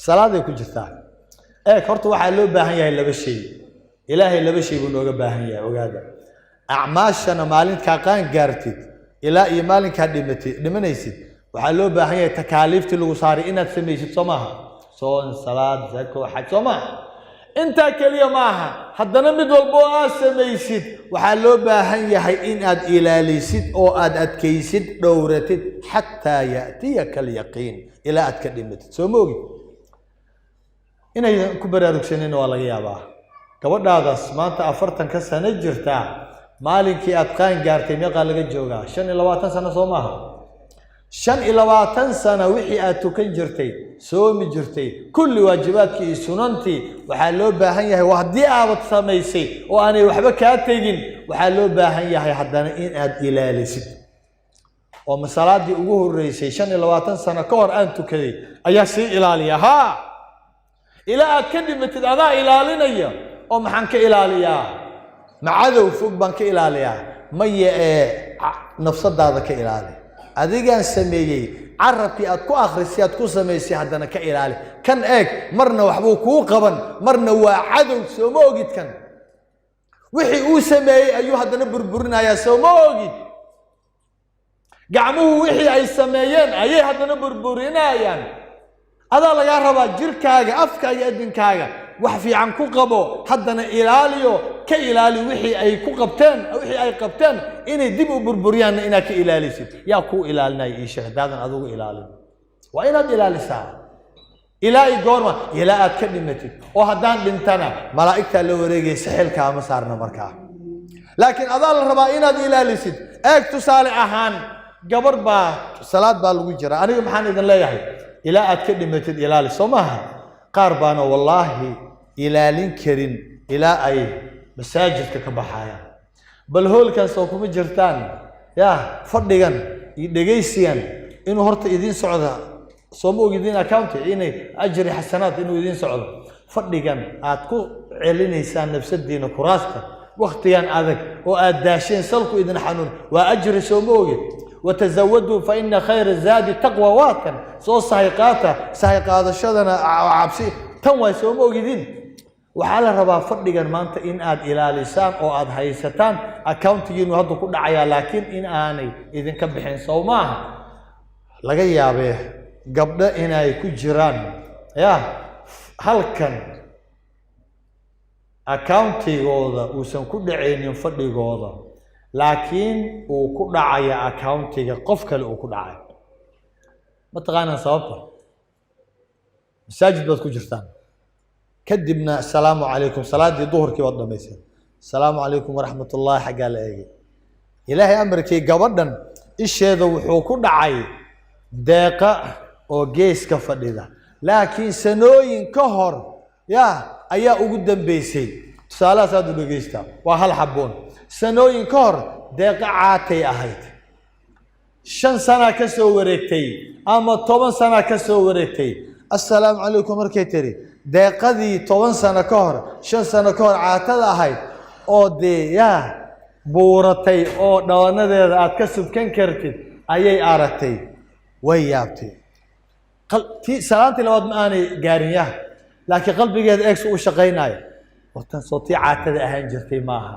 salaaday ku jirtaa horta waxa loo baahan yahay laba shay ilaahay laba shay buu nooga baahan yahay ogaada acmaashana maalinka qaan gaartid ilaa iyo maalinka dhimanaysid waxa loo baahan yahay takaaliiftii lagu saaray inaad sameeysid Soomaha soon salaad zako xaj Soomaha انت كليه maaha hadana mid walbo aad sameeysid waxa loo baahan yahay in aad ilaalisid oo aad adkaysid dhowratid hatta yaatiyaka al-yaqin ila aad ka dhimatid soo moogi inay ku baraarugsaneen waa laga yaabaa gabadhaadaas maanta 40 sano jirta maalinkii aad qaan gaartay meeqa laga joogaa 25 sano soo maaha 25 sano wixii aad tukan jirtay soomi jirtay kulli waajibaadkii iyo sunantii waxaa loo baahan yahay haddii aad samaysay oo aanay waxba ka tagin waxaa loo baahan yahay haddana in aad ilaalisid oo masalaadii ugu horeysay 25 sano ka hor aan tukaday ayaa si ilaaliya ha ila aad ka dhimatid adaa ilaalinaya oo maxaan ka ilaaliyaa macadow fog baan ka ilaaliyaa maya nafsadaada ka ilaali adigaan sameeyay carabkii aad ku akhrisay aad ku samaysay haddana ka ilaali kan eeg marna waxbuu kuu qaban marna waa cadow soo ma ogid kan wixii uu sameeyay ayuu haddana burburinayaa soo ma ogid gacmuhu wixii ay sameeyeen ayay haddana burburinayaan adaa laga rabaa jirkaaga afkaaga adinkaaga wax fiican ku qabo haddana ilaaliyo ka ilaali wixii ay ku qabteen wixii ay qabteen inay dib u burburiyaan inaad ka ilaalisid yaa ku ilaalinay ii sheegdaadan adigu ilaalin waa inaad ilaalisaa ilaahay goorma ilaa aad ka dhimatid oo haddaan dhintana malaa'igta la wareegaysa xilka ama saarna markaa laakiin adaa la rabaa inaad ilaalisid eeg tusaale ahaan gabar baa salaad baa lagu jira aniga maxaan idin leeyahay ilaa aad ka dhimatid ilaali soo maaha qaar baana wallaahi ilaalin karin ilaa ay masaajidka ka baxayaan bal hoolkan soo kuma jirtaan yaa fadhigan iyo dhegaysigan inuu horta idin socda soo ma ogidin account inay ajri xasanaad inuu idin socdo fadhigan aad ku celinaysaan nafsadiina kuraasta waqtigan adag oo aad daasheen salku idin xanuun waa ajri soo ma ogid وتزودوا فإن خير الزاد التقوى واتن سو سايقاتا سايقادا شدنا عبسي تنوى سو موجودين وحال ربا فدغان مانتا إن آد إلى لسان أو آد هايستان أكاونتيين وهدو كل عيا لكن إن آني إذن كبحين صوماها لغا يابه قبل إن آي كجران يا هل كان أكاونتي غوضا وسن كل عينين فدي غوضا laakiin uu ku dhacaya accountiga qof kale uu ku dhacay ma taqaanaa sababta masaajid baad ku jirtaan kadibna assalaamu calaykum salaadii duhurkii waad dhamayseen assalaamu calaykum waraxmatullaahi xaggaa la eegay ilaahay amarkii gabadhan isheeda wuxuu ku dhacay deeqa oo geeska fadhida laakiin sanooyin ka hor yaa ayaa ugu dambeysay tusaalahaas aad u dhegaystaa waa hal xaboon sanooyin ka hor deeqa caatay ahayd 5 sano ka soo wareegtay ama 10 sano ka soo wareegtay assalaamu calaykum markay tiri deeqadii 10 sano ka hor 5 sano ka hor caatada ahayd oo yaa buuratay oo dhawanadeeda aad ka subkan kartid ayay aragtay way yaabtay qalbi salaantii labaad ma aanay gaarin laakiin qalbigeeda eeg uu shaqeynaayo waqtan sootii caatada ahaan jirtay maaha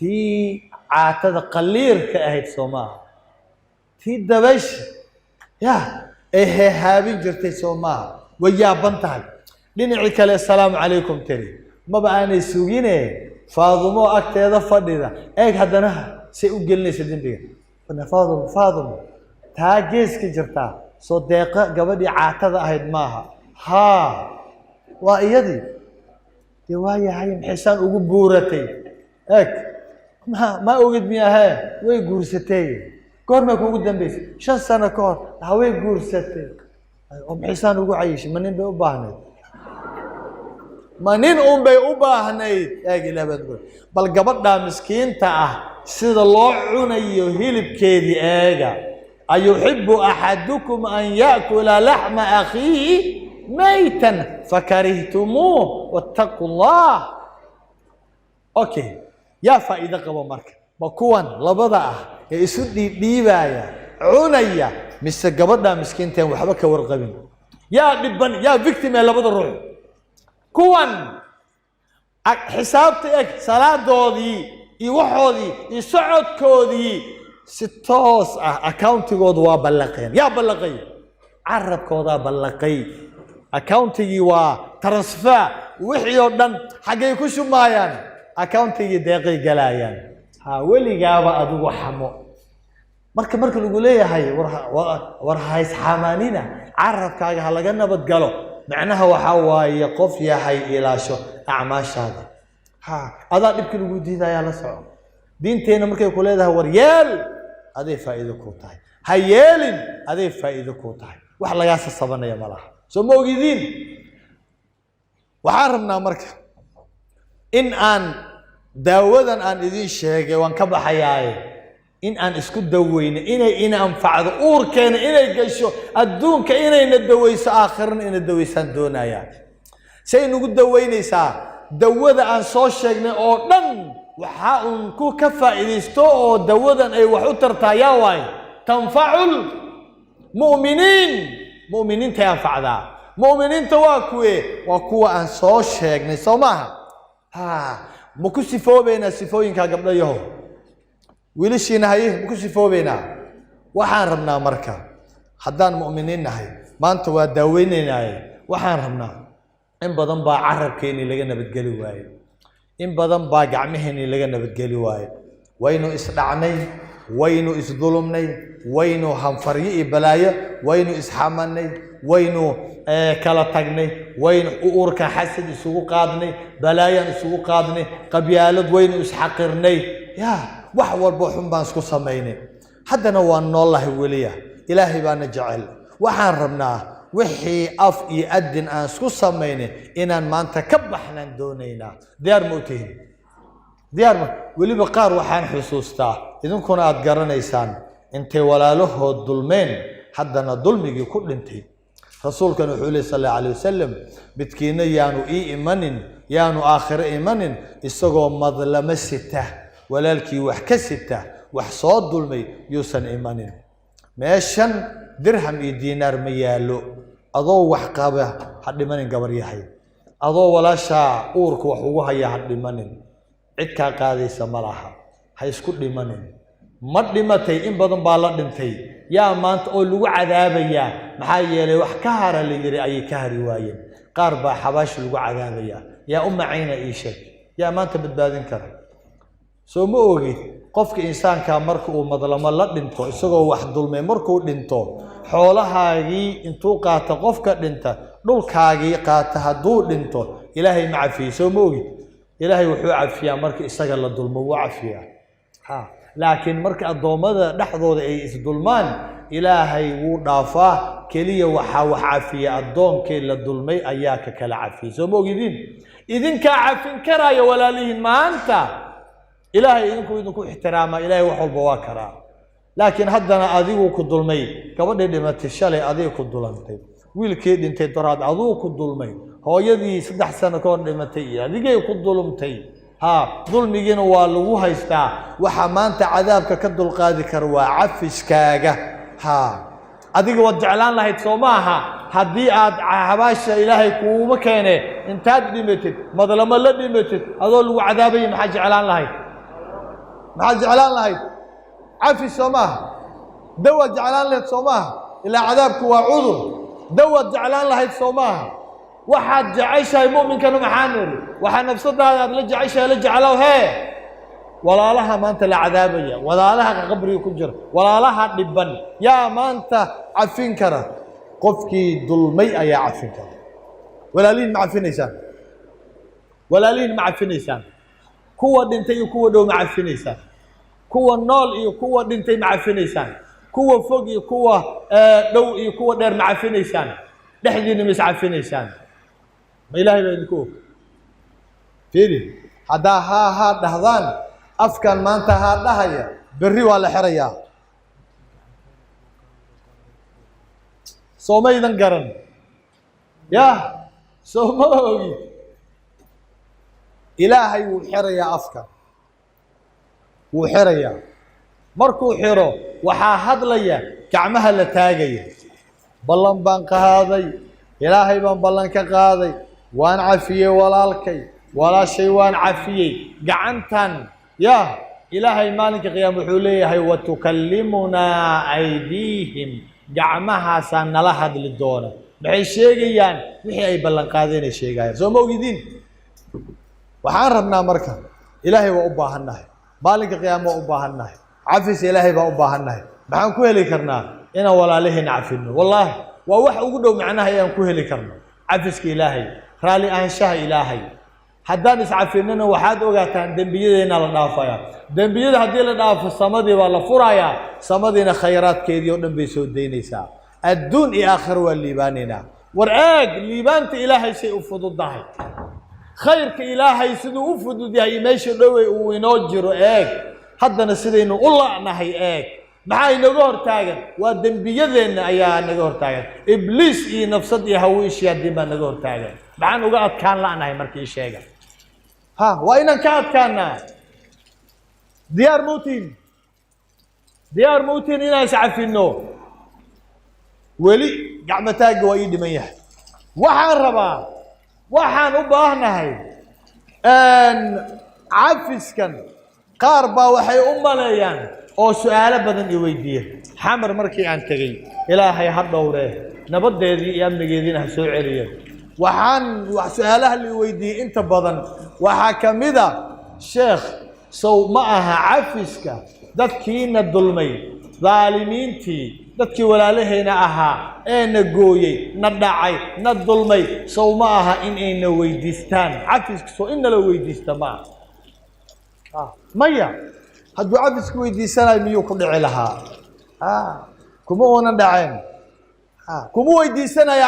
في عاتد قليل كأهيد سوما في دبش يا هابين جرتي سوما ويا بنتها لنعيك السلام عليكم تري ما بقاني سوقيني فاضمو أكتر فضي ذا إيه هدنا سيقولني سدين بيه فأنا فاضم تاجيس كجرتا صديقة قبل عاتد أهيد ماها ها وإيدي رواية هاي محسان وقبورتي إيه ما أوجد مياها ويجورستي كور ما كوجد دمبيس 5 سنة كور هاوي جورستي أم حسان وجو عايش منين بيوباهني منين بيوباهني أجي لا بدر بل قبضنا مسكين تاع سيد الله عني هيلب كيدي أجا أيحب أحدكم أن يأكل لحم أخيه ميتا فكرهتموه واتقوا الله أوكي يا فائدة قبل مركب بكون لبضع يسودي ديبايا عنيا مس قبضنا مسكينتين وحبك ورقبين يا دبن يا فيكتيم يا لبضع الروح كون حسابتك صلاة دودي يوحودي يسعد كودي ستوس اكاونتي قود بلقين يا بلقي عرب كودا بلقي اكاونتي وترانسفير وحي ودن حقي كشو مايان accountiga deeqay galayaan ha waligaaba adigu xamo marka lagu leeyahay war hays xamaanina carabkaaga ha laga nabad galo معناها وحواي قف يا حي إلى شو أعماش هذا هذا يمكن وجودي ذا يا لسه دين تينا مركي يقول هذا هو ريال هذه فائدة كوتاي هيالين هذه فائدة كوتاي وحلا ياس الصبنا يا ملاح سو موجودين وحاربنا مركي إن أن داودا أن إذن شيء وان كبر حياي إن أن إسكت دوين إن أنفع أور كان إن يجشوا الدون كإن الدويس آخر إن الدويسان دونا يعني سينقول دوين يسا دودا أن صوشنا أو دم وحاون كو كفا إليستو أو دودا أي وحوتر تاياوي تنفع المؤمنين تنفع ذا مؤمنين تواكوي وكوا أن صوشنا سماها مكو سفو بينا سفوين كقبل يهو ويلشينا هاي مكو سفو بينا وحان ربنا مركا حدان مؤمنين هاي ما انتوا وداوينين هاي وحان ربنا إن بدن با عرب كيني لغنا بتقلي واي إن بدن با قعمهني لغنا بتقلي واي وينو إسدعني وينو إسظلمني وينو همفريئي بلايا وينو إسحامني وينو كلا تغني وين أورك حسد يسوق قادني بلايا يسوق قادني قبيالد وين يسحقرني يا وحول بوحن بانسكو سميني حدنا وان الله وليه إلهي بان جعل وحان ربناه وحي أف يأدن أنسكو سميني إنان ما أنت كبحنا دونينا ديار موتين ديار ولي بقار وحان حسوستا إذن كنا أتقرن إيسان انت ولا له الظلمين حدنا ظلمي كل انتي رسول كان يقول صلى الله عليه وسلم بتكينا يانو إيمان يانو آخر إيمان يسقوا مظلمة ستة ولكن وحكة ستة وحصاد ظلمي يوسن إيمان ماشان درهم دينار ميالو أضو وحقابه حد من قبر يحيى أضو ولا شاء أورك وحوها يا حد من عدك قاضي سمراها هيسكت لمن مد متي إن بدن بالله دنتي يا ما أنت أقول عذاب يا محايا لي وحكار اللي يري أي كهري واين قاربة حباش لو عذاب يا عين إيشك يا ما أنت بتبادن كره سو موجي قفك إنسان كان مركو مظلم الله دنتو إسقوا واحد ظلم مركو دنتو حولها جي انتو قات قفك دنتا دول كاجي قات هدول دنتو إلهي معفي سو موجي إلهي وحو عفيا مرك إسقى الله ظلم وعفيا لكن مرك الضومة نحضر أي ظلمان إلهي ودافع كليه وحافية الضوم كل الظلمي أياك كلا عافية سو موجودين إذن كعافين كرايا ولا لين ما أنت إلهي إذنكو احتراما إلهي وحول بواكرا لكن هدنا أذيوك الظلمي كبدا لما تشالي أذيوك الظلمتي ويل كيد انت تراد أذوك الظلمي هو يدي 6 سنة كون لما تي أذيك الظلمتي ظلميين والله هيستا وحمانت عذابك كدل قادي كروا عفش كاجا أذيك وجعلان لهي تصوماها هدي حباش إلهي كوما كينه انتاد ديمتد مظلم الله ديمتد هذول عذابي محاج علان لهي محاج علان لهي عفش صوماها دوا جعلان لهي تصوماها إلى عذابك وعذر دوا جعلان لهي تصوماها واحد جعيشها المؤمن كانوا محانر واحد نفسها هذا لجع عيشها لجع له هي ولا لها ما انت لعذابيه ولا لها قبري كجر ولا لها دبن يا ما انت عفين كره قفكي ظلمي يا عفين كره ولا لين مع فينيسان ولا لين مع فينيسان كو دنتي كو دو مع فينيسان كو نول كو دنتي مع فينيسان كو فوق كو دو كو دير مع فينيسان دحدين مس عفينيسان ما إلهي بينكو فيري هذا ها دهضان أفكان ما أنت هذا بري ولا حريا صومي ذنقرن يا صومي إلهي وحريا أفكان وحريا مركو حيرو وحاهد ليا كعمها لتاجي بلن بانك هذي إلهي بلن كقاضي وان عفيه والالكي ولا شيء وان عفيه قعنتن يا إلهي مالك قيام حوليه وتكلمنا أيديهم قعمها سان لهد للدونة بحي شيغيان وحي أي بلن قاضين الشيغاير سو موجودين وحاربنا مركا إلهي وأباها النهي مالك قيام وأباها النهي عفيس إلهي وأباها النهي maxaan ku heli karnaa ina walaalihiin cafino wallahi waa wax ugu dhow macnaha ayaan ku heli karno عفسك إلهي رالي أنشاه إلهي حدان إسعفيننا وحاد أوغاتان دنبيدنا لنافايا دنبيد هدي لناف الصمدي ولا فرايا صمدنا خيرات كيديو دنبي سودينيسا الدون آخر والليباننا ورآق ليبانت إلهي شيء أفضل ضحي خيرك إلهي سنو أفضل ضحي ماشي دوي وينوجر آق حدنا سيدينو الله نهي آق maxay naga hortaagan waa dambiyadeenna ayaa naga hortaagan ibliis iyo nafsad iyo hawiish iyo dibba naga hortaagan maxaan uga adkaan laanahay markii sheega ha waa inaan ka adkaanaa diyaar muutiin inaan iscafino weli gacmataaga waa ii dhiman yahay waxaan rabaa waxaan u baahnahay cafiskan qaar baa waxay u maleeyaan oo su'aalo badan i weydiiyay xamar markii aan tagay ilaahay ha dhowree nabadeedii iyo amnigeediina ha soo celiyo waxaan su'aalaha la weydiiyay inta badan waxaa ka mid ah sheekh sow ma aha cafiska dadkiina dulmay dhaalimiintii dadkii walaalahayna ahaa ee na gooyey na dhacay na dulmay sow ma aha in ayna weydiistaan cafiska soo in la weydiista ma maya hadduu cafisku weydiisanayo miyuu ku dhici lahaa kuma uunan dhaceen kuma weydiisanaya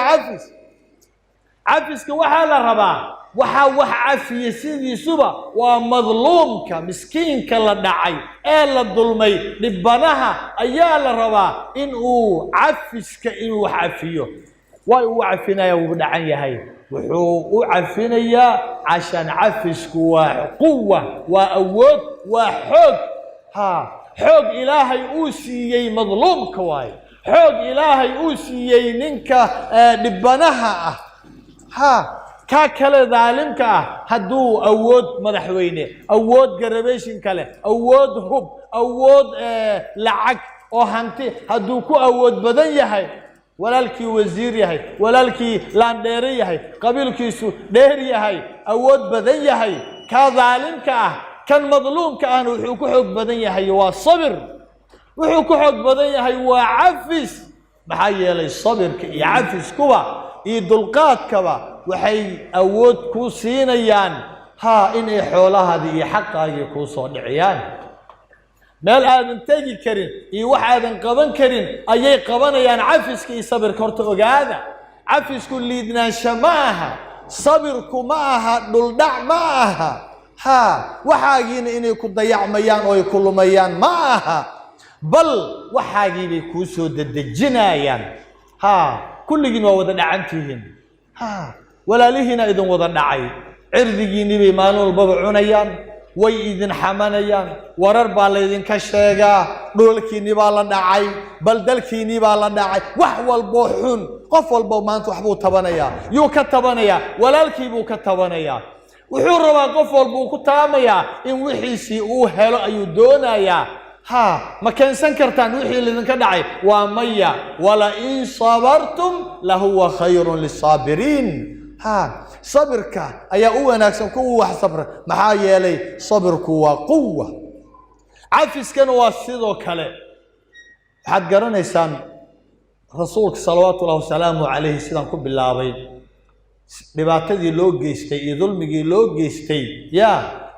cafiska waxaa la rabaa waxaa wax cafiya sidiisuba waa madluumka miskiinka la dhacay ee la dulmay dhibanaha ayaa la rabaa in uu cafiska inuu wax cafiyo way uu cafinaya wuu dhacan yahay wuxuu u cafinayaa cashan cafisku waa quwa waa awood waa xoog xoog ilaahay uu siiyey madluumka waaye xoog ilaahay uu siiyey ninka dhibanaha ka kale daalimka hadduu awood madaxweyne awood garabeeshin kale awood hub awood lacag oo hanti hadduu ku awood badan yahay walaalkii wasiir yahay walaalkii laandheere yahay qabiilkiisu dheer yahay awood badan yahay ka daalimka كان مظلوم كأنه وحوك بدن يحي وصبر وحوك بدن يحي وعفس بحي لي الصبر يعفس كوا يدلقات كوا وحي أود كوسين يان ها إن حولها هذه حقها يكون صادعيان مال آدم تجي كرين يوحد قبن كرين أي قبن يان عفس كي صبر كرتو هذا عفس كل يدنا شماها صبركم معها دلدع معها waxaagiina inay ku dayacmayaan oo ay ku lumayaan ma aha bal waxaagii bay ku soo dadajinayaan kulligiin waa wada dhacantihiin walaalihiina idin wada dhacay cirdigiinii bay maalin walbaba cunayaan way idin xamanayaan warar baa laydinka sheegaa dhulkiinii baa la dhacay bal dalkiinii baa la dhacay wax walbo xun qof walbo maanta waxbuu tabanayaa yuu ka tabanayaa walaalkii buu ka tabanayaa wuxuu rabaa qof walba uu ku taamayaa in wixiisii uu helo ayuu doonayaa ma keensan kartaan wixii lidinka dhacay waa maya wala in sabartum lahuwa khayrun lisaabiriin sabirka ayaa u wanaagsan kuwa wax sabra maxaa yeelay sabirku waa quwa cafiskana waa sidoo kale waxaad garanaysaan rasuulka salawaatullahi wasalaamu calayhi sidaan ku bilaabay dhibaatadii loo geystay iyo dulmigii loo geystay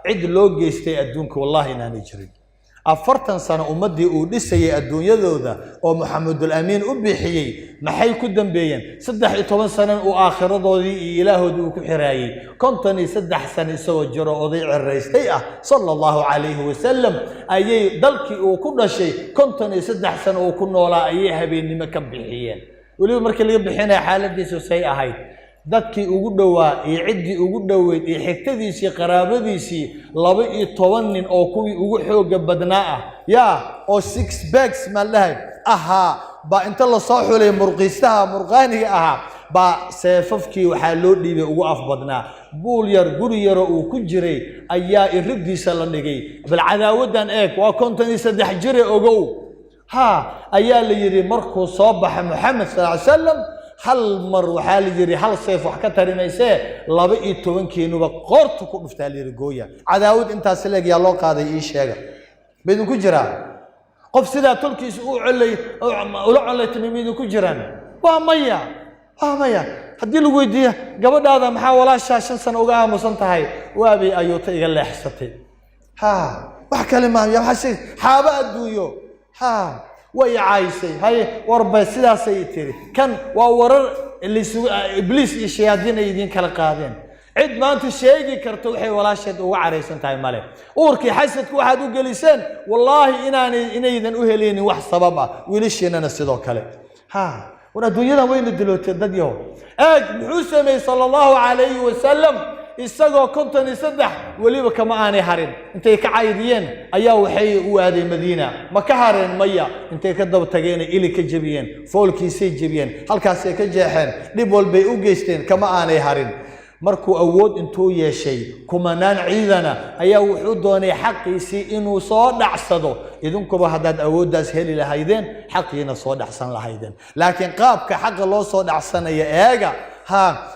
cid loo geystay adduunka wallahi inaanay jirin 40 sano ummadii uu dhisayay adduunyadooda oo Maxamedul Amiin u bixiyay maxay ku dambeeyeen 13 sano uu aakhiradoodii iyo ilaahoodii uu ku xiraayay 53 sano isagoo jiro oday ciraystay sallallahu alayhi wasallam ayay dalkii uu ku dhashay 53 sano uu ku noolaa ayay habeenimo ka bixiyeen waliba markii laga bixinay xaaladiisu say ahayd dadkii ugu dhawaa iyo cidii ugu dhaweyd iyo xigtadiisii qaraabadiisii 12 nin oo kuwii ugu xooga badnaa oo 6 bags malahay ba inta la soo xulay murqiistaha murqaaniga ba seefafkii waxa loo dhiibay ugu afbadnaa buul yar guri yar oo ku jiray ayaa iribdiisa la dhigay bal cadaawadan waa 53 jir ogow ayaa la yiri markuu soo baxay Muhammad sallallahu alayhi wasallam hal mar waxa la yiri hal seef wax ka tarimayse 12 kiinuba qortu ku dhuftaa la yiri gooya cadaawad intaas leeg yaa loo qaaday ii sheega midin ku jira qof sida tulkiis uu culay ula culay timid ku jiraan waa maya maya haddii lagu weydiiyo gabadhaada maxaa walaashaa 5 sano uga aamusan tahay waabay ayuuta iga leexsatay wax kale ma ya xashay xaaba adduunyo way caysay hay warba sidaasay tiri kan waa warar ibliis iyo shayaadiin ay idin kala qaadeen cid maanta sheegi karto waxay walaasheed uga careysan tahay male uurkii xasadku waxaad u geliseen wallahi inaydan u heleenin wax sabab ah wiilasheenana sidoo kale wana dunyadan wayna dilootay dad yahow muxuu sameeyay sallallahu alayhi wasallam isagoo 53 waliba kama aanay harin intay ka caydiyeen ayaa waxay u aaday Madiina ma ka hareen maya intay ka dab tageen ili ka jabiyeen foolkiisay jabiyeen halkaas ay ka jeexeen dib walbay u geysteen kama aanay harin markuu awood intuu yeeshay kumanaan ciidana ayaa wuxuu doonay xaqiisii inuu soo dhacsado idinkuba hadaad awoodaas heli lahaydeen xaqiina soo dhacsan lahaydeen laakiin qaabka xaq loo soo dhacsanaya eega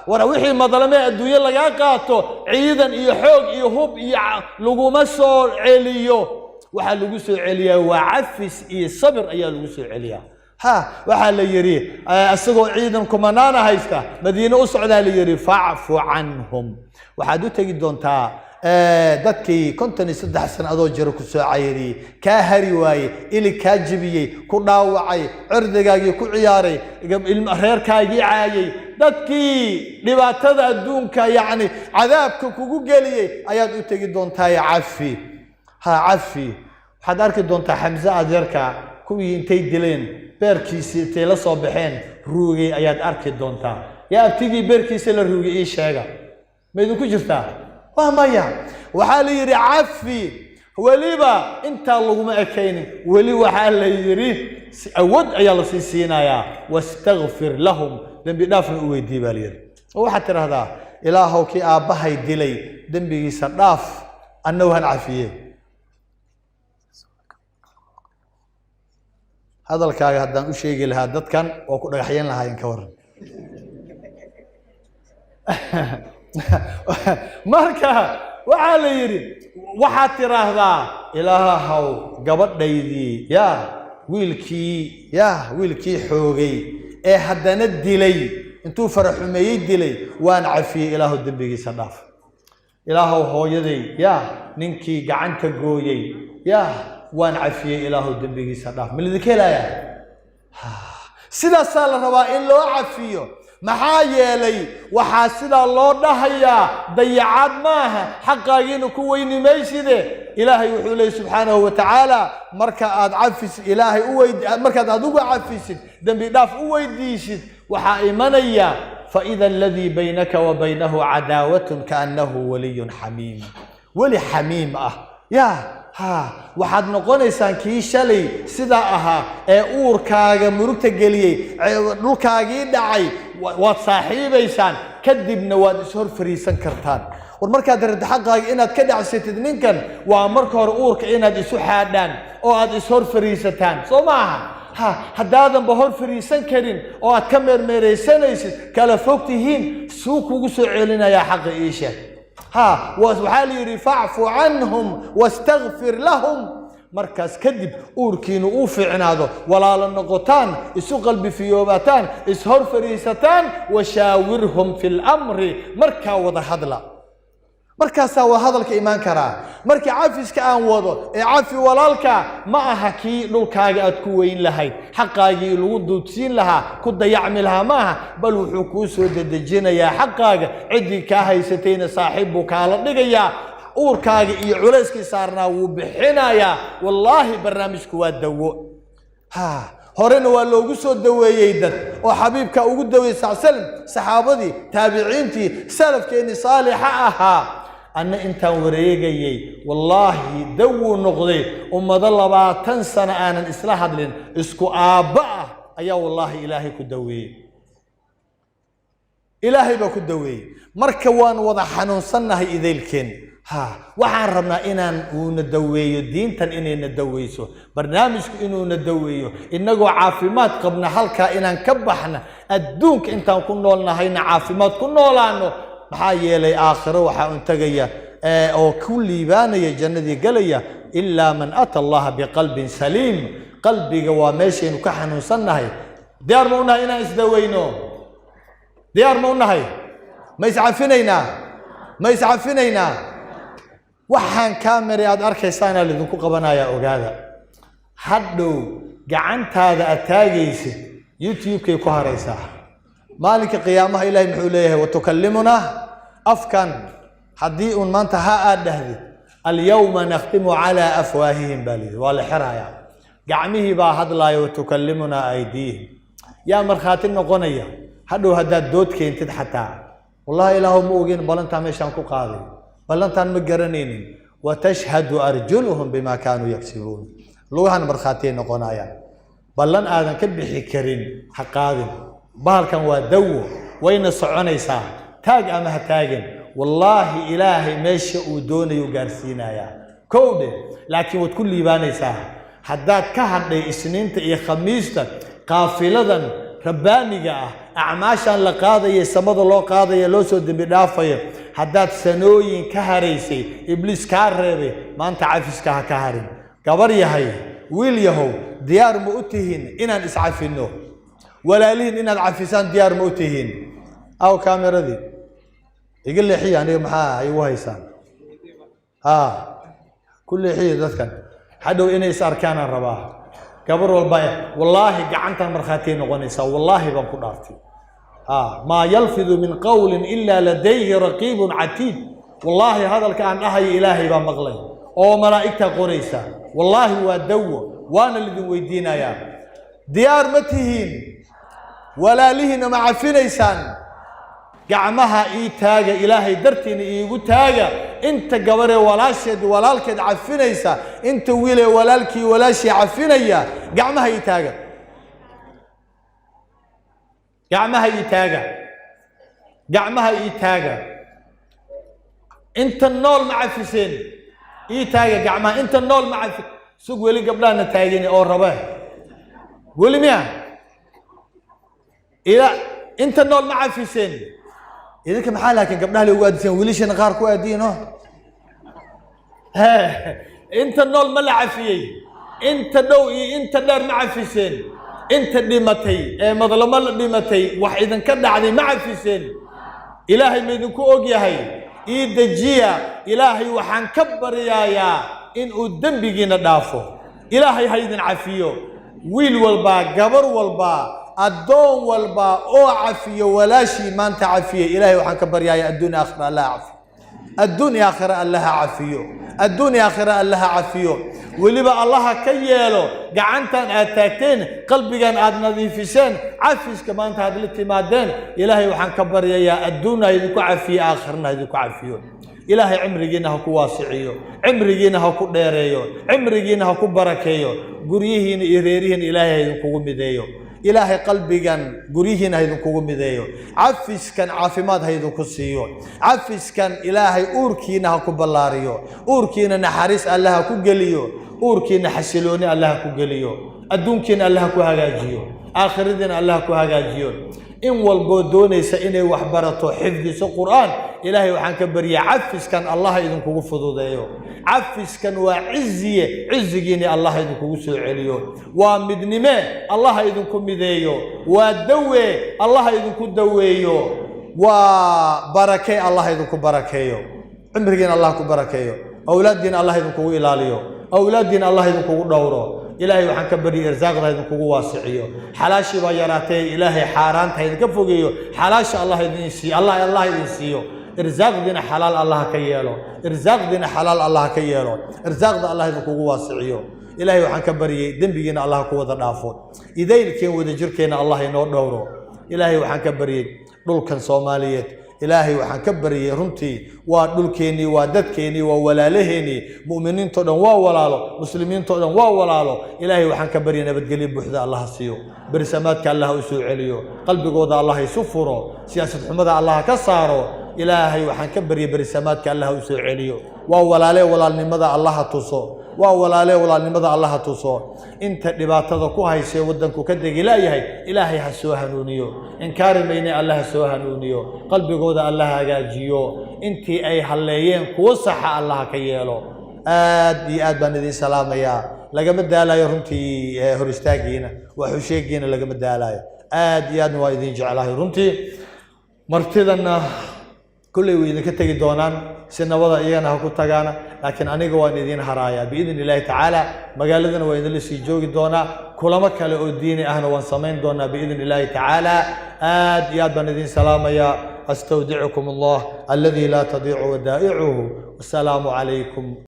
wara wixii madalame adduunyo laga qaato ciidan iyo xoog iyo hub iyo laguma soo celiyo waxa lagu soo celiyaa waa cafis iyo sabir ayaa lagu soo celiyaa waxa la yiri asagoo ciidan kumanaana haysta Madiina u socdaa la yiri fa'fu anhum waxaad u tagi doontaa dadkii 53 sano adoo jiro ku soo cayri ka hari waaye ili ka jibiyay ku dhaawacay cirdigaagii ku ciyaaray ilmo reerkaagii caayay dadkii dhibaatada adduunka yaani cadaabka kugu geliyay ayaad u tagi doontaa cafi cafi waxaad arki doontaa Hamza adeerka kuwii intay dileen beerkiisii intay la soo baxeen ruugay ayaad arki doontaa yaa abtigii beerkiisa la ruugay ii sheega ma idinku jirtaa maya waxaa la yiri cafi waliba inta laguma ekaynin wali waxaa la yiri awood ayaa la siinayaa wastaghfir lahum dambi dhaafna u weydii baa la yiri waxa tiraahdaa ilaahow ki aabahay dilay dambigiisa dhaaf annahu han cafiye hadalkaaga haddaan u sheegi lahaa dadkan oo ku dhagaxyeen lahaayeen ka waran marka waxa la yiri waxa tiraahdaa ilaahow gabadhaydii wiilkii xoogay ee haddana dilay intuu faraxumeeyay dilay waan cafiyay ilaahow dambigiisa dhaaf ilaahow hooyaday ninkii gacanta gooyay waan cafiyay ilaahow dambigiisa dhaaf milidkeelaya sidaas la rabaa in loo cafiyo maxaa yeelay waxa sida loo dhahayaa dayacad maaha xaqaagiina ku weynimayside ilaahay wuxuu leeyahay subhanahu wa ta'ala marka aad cafis ilaahay u weyd marka aad ugu cafisid dambi dhaaf u weydiisid waxa imanaya fa idha alladhi baynaka wa baynahu adawatun kaannahu waliyyun hamim wali hamim waxaad noqonaysaan kii shalay sida ahaa ee uurkaaga murugta geliyay dhulkaagii dhacay waad saaxiibaysaan kadibna waad is hor fariisan kartaan war markaad rabto xaqaaga inaad ka dhacsatid ninkan waa marka hore uurka inaad isu xaadhaan oo aad is hor fariisataan soo maaha haddaadan ba hor fariisan karin oo aad ka meermeeraysanaysid kala fogtihiin suu kugu soo celinayaa xaqa ii sheeg وحال يري فاعفو عنهم واستغفر لهم مركز كذب أوركين وفعناده ولا لنقطان اسو قلبي في يوباتان اسهر فريستان وشاورهم في الأمر مركا وضع هذلا مركا سوى هذا الإيمان كرا مركا عافيس كأن وضع عافي ولالك معها كي لولكا أتكوين لهاي حقاقي الوضو تسين لها كد يعملها معها بل وحكوس ودجينا يا حقاقي عدي كاهي ستين صاحبك على النقيا أوركاقي يعوليسكي صارنا وبحنايا والله برنامجك وادوو هورنا واللوغو سو داويي دد او حبيبكا ugu daaway sallam saxaabadii taabiciintii salafkeeni saalixa aha anna intaan wareegayay wallahi dawu noqday ummada 20 sano aanan isla hadlin isku aaba ayaa wallahi ilaahay ku daaway ilaahay ba ku daaway marka waan wada xanuunsanahay idaylkeen waxaan rabnaa inaan uuna daweeyo diintan inayna daweyso barnaamijku inuuna daweeyo inagoo caafimaad qabna halka inaan ka baxna adduunka intaan ku noolnahayna caafimaad ku noolaano maxaa yeelay aakhiro waxa uu tagaya oo ku liibaanaya jannadii galaya illa man ata Allah biqalbin saliim qalbiga waa meeshaynu ka xanuunsanahay diyaar ma unahay inaan isdaweyno ديار مونهاي ما يسعفينينا ما يسعفينينا وحان كاميرا أد أركيسان اللي ذنكو قبنايا أوغادا حدو قعنت هذا أتاقيس يوتيوب كي كوهريسا مالك قيامها إلهي محوليه وتكلمنا أفكان حديء ما انتهى أدهدي اليوم نختم على أفواههم بالي والحرايا قعمه باهد لا وتكلمنا أيديهم يا مرخاتنا قنية هدو هداد دوت كي انتد حتى والله إله موغين بلنتا ميشان كو قاضي بلنتا مقرنين وتشهد أرجلهم بما كانوا يكسبون لوهان مرخاتين قنايا بلن آذن كبحي كرين حقاضي بهالكان ودو وين الصعونيسا تاج أمها تاجن والله إلهي ماشي ودون يقارسينا يا كودي لكن وتكون ليبانيسا حداد كهدي إسنينت إيه خميستك قافلة ربانية أعماشا لقاضية سمد الله قاضية لو سود بدافية حداد سنوين كهريسي إبليس كهربي ما أنت عافيس كهرين كبر يهي ويل يهو ديار مؤتهين إن إسعافينه ولا لين إن العافيسان ديار مؤتهين أو كاميرا دي يقول لي حي يعني محا أيوه هيسان كل حي ذكر حدو إني صار كان الرباح كبر والبايع والله قعنت مرخاتين غنيسا والله بنكون أرتي ما يلفظ من قول إلا لديه رقيب عتيد والله هذا الكلام أهي إلهي بمغلي أو ملائكة غنيسا والله ودو وانا اللي ويدينا يا ديار متهين ولا لهن مع فينيسان قعمها تاجا إلهي درتين تاجا انت قبري ولاشد ولالكد عفينيسا انت ويلي ولالكي ولاشي عفينيا قعمها تاجا قعمها تاجا قعمها تاجا انت النول مع فيسين تاجا قعمها انت النول مع سوق ولي قبلنا تاجيني او رباه ولي ميا إذا انت النول مع فيسين إذا كم حالها كان قبلها لي وادسين وليش نغار كو ادينه انت النول ملع فيه انت دوئي انت دار مع فيسين انت ديمتي مظلمه ديمتي واحد كدعدي مع فيسين الهي ميدنكو اوغيahay دجيا الهي وحان كبريايا ان ودنبينا دافو الهي هيدن عفيو ويل والبا قبر والبا الدون والبا او عفيه ولا شيء ما انت عفيه الهي وحن كبر يا الدنيا اخره الله عفيه الدنيا اخره الله عفيه الدنيا اخره الله عفيه ولبا الله كيلو قعنتان اتاكتين قلبيان اد نظيفسين عفيس كما انت هذا الاتمادين الهي وحن كبر يا الدنيا يدكو عفيه اخرنا يدكو عفيه إلهي عمرينا هكو واسعيو عمرينا هكو ديريو عمرينا هكو بركيو غريهين إريريهن إلهي يدكو مديو إلهي قلبي كان قريهن هيدكو مديو عفيس كان عافمات هيدكو سيو عفيس كان إلهي أوركينا هكو بلاريو أوركينا نحارس الله هكو قليو أوركينا حسلوني الله هكو قليو أدونكينا الله هكو هاجيو آخردين الله هكو هاجيو إن والبودوني سإني وحبرته حفظ القرآن إلهي وحن كبري عفس كان الله إذن كوكو فضوديو عفس كان وعزية عزيني الله إذن كوكو سوعليو ومدنمي الله إذن كوكو مديو ودوي الله إذن كوكو دويو وبركي الله إذن كوكو بركيو عمرين الله كوكو بركيو أولادين الله إذن كوكو إلاليو أولادين الله إذن كوكو دورو إلهي وحن كبري إرزاق هذا كوكو واسعيو حلاشي ويراتي إلهي حاران هيدا كفوقيو حلاشي الله يدنسي الله يدنسيو إرزاق دينا حلال الله كيالو إرزاق دينا حلال الله كيالو إرزاق دا الله يدن كوكو واسعيو إلهي وحن كبري دنبينا الله كوكو دافو إذا كان ودا جركينا الله ينور دورو إلهي وحن كبري دول كان صوماليات إلهي وحن كبري رمتي ودلكيني وددكيني وولالهيني مؤمنين تودن وولالو مسلمين تودن وولالو إلهي وحن كبري نبدقلي بوحدة الله سيو برسماتك الله يسوع عليو قلبي قوضة الله يسفره سياسة حمدة الله كساره إلهي وحن كبري برسماتك الله يسوع عليو وولالي ولالنمدة الله تصو وولالي ولالنمدة الله تصو انت لباتذا كوهاي سيودنكو كدق إلهي حسوها نونيو إنكاري بيني الله حسوها نونيو قلبي قوضة الله هاجيو انتي أي حليين كوصح الله كيالو آد بندي سلام يا لقمت دالاي رنتي هرستاقينا وحشيقينا لقمت دالاي آد وايدين جعلها رنتي martidana kullay way idinka tagi doonaan si nabada iyagana ha ku tagaana laakiin aniga waan idin haraaya biidin ilaahi tacaala magaaladana waa idinla sii joogi doonaa kulamo kale oo diini ahna waan samayn doonaa biidin ilaahi tacaala aad iyo aad baan idin salaamaya astawdicukum allah alladii laa tadiicu wadaa'icuhu wassalaamu calaykum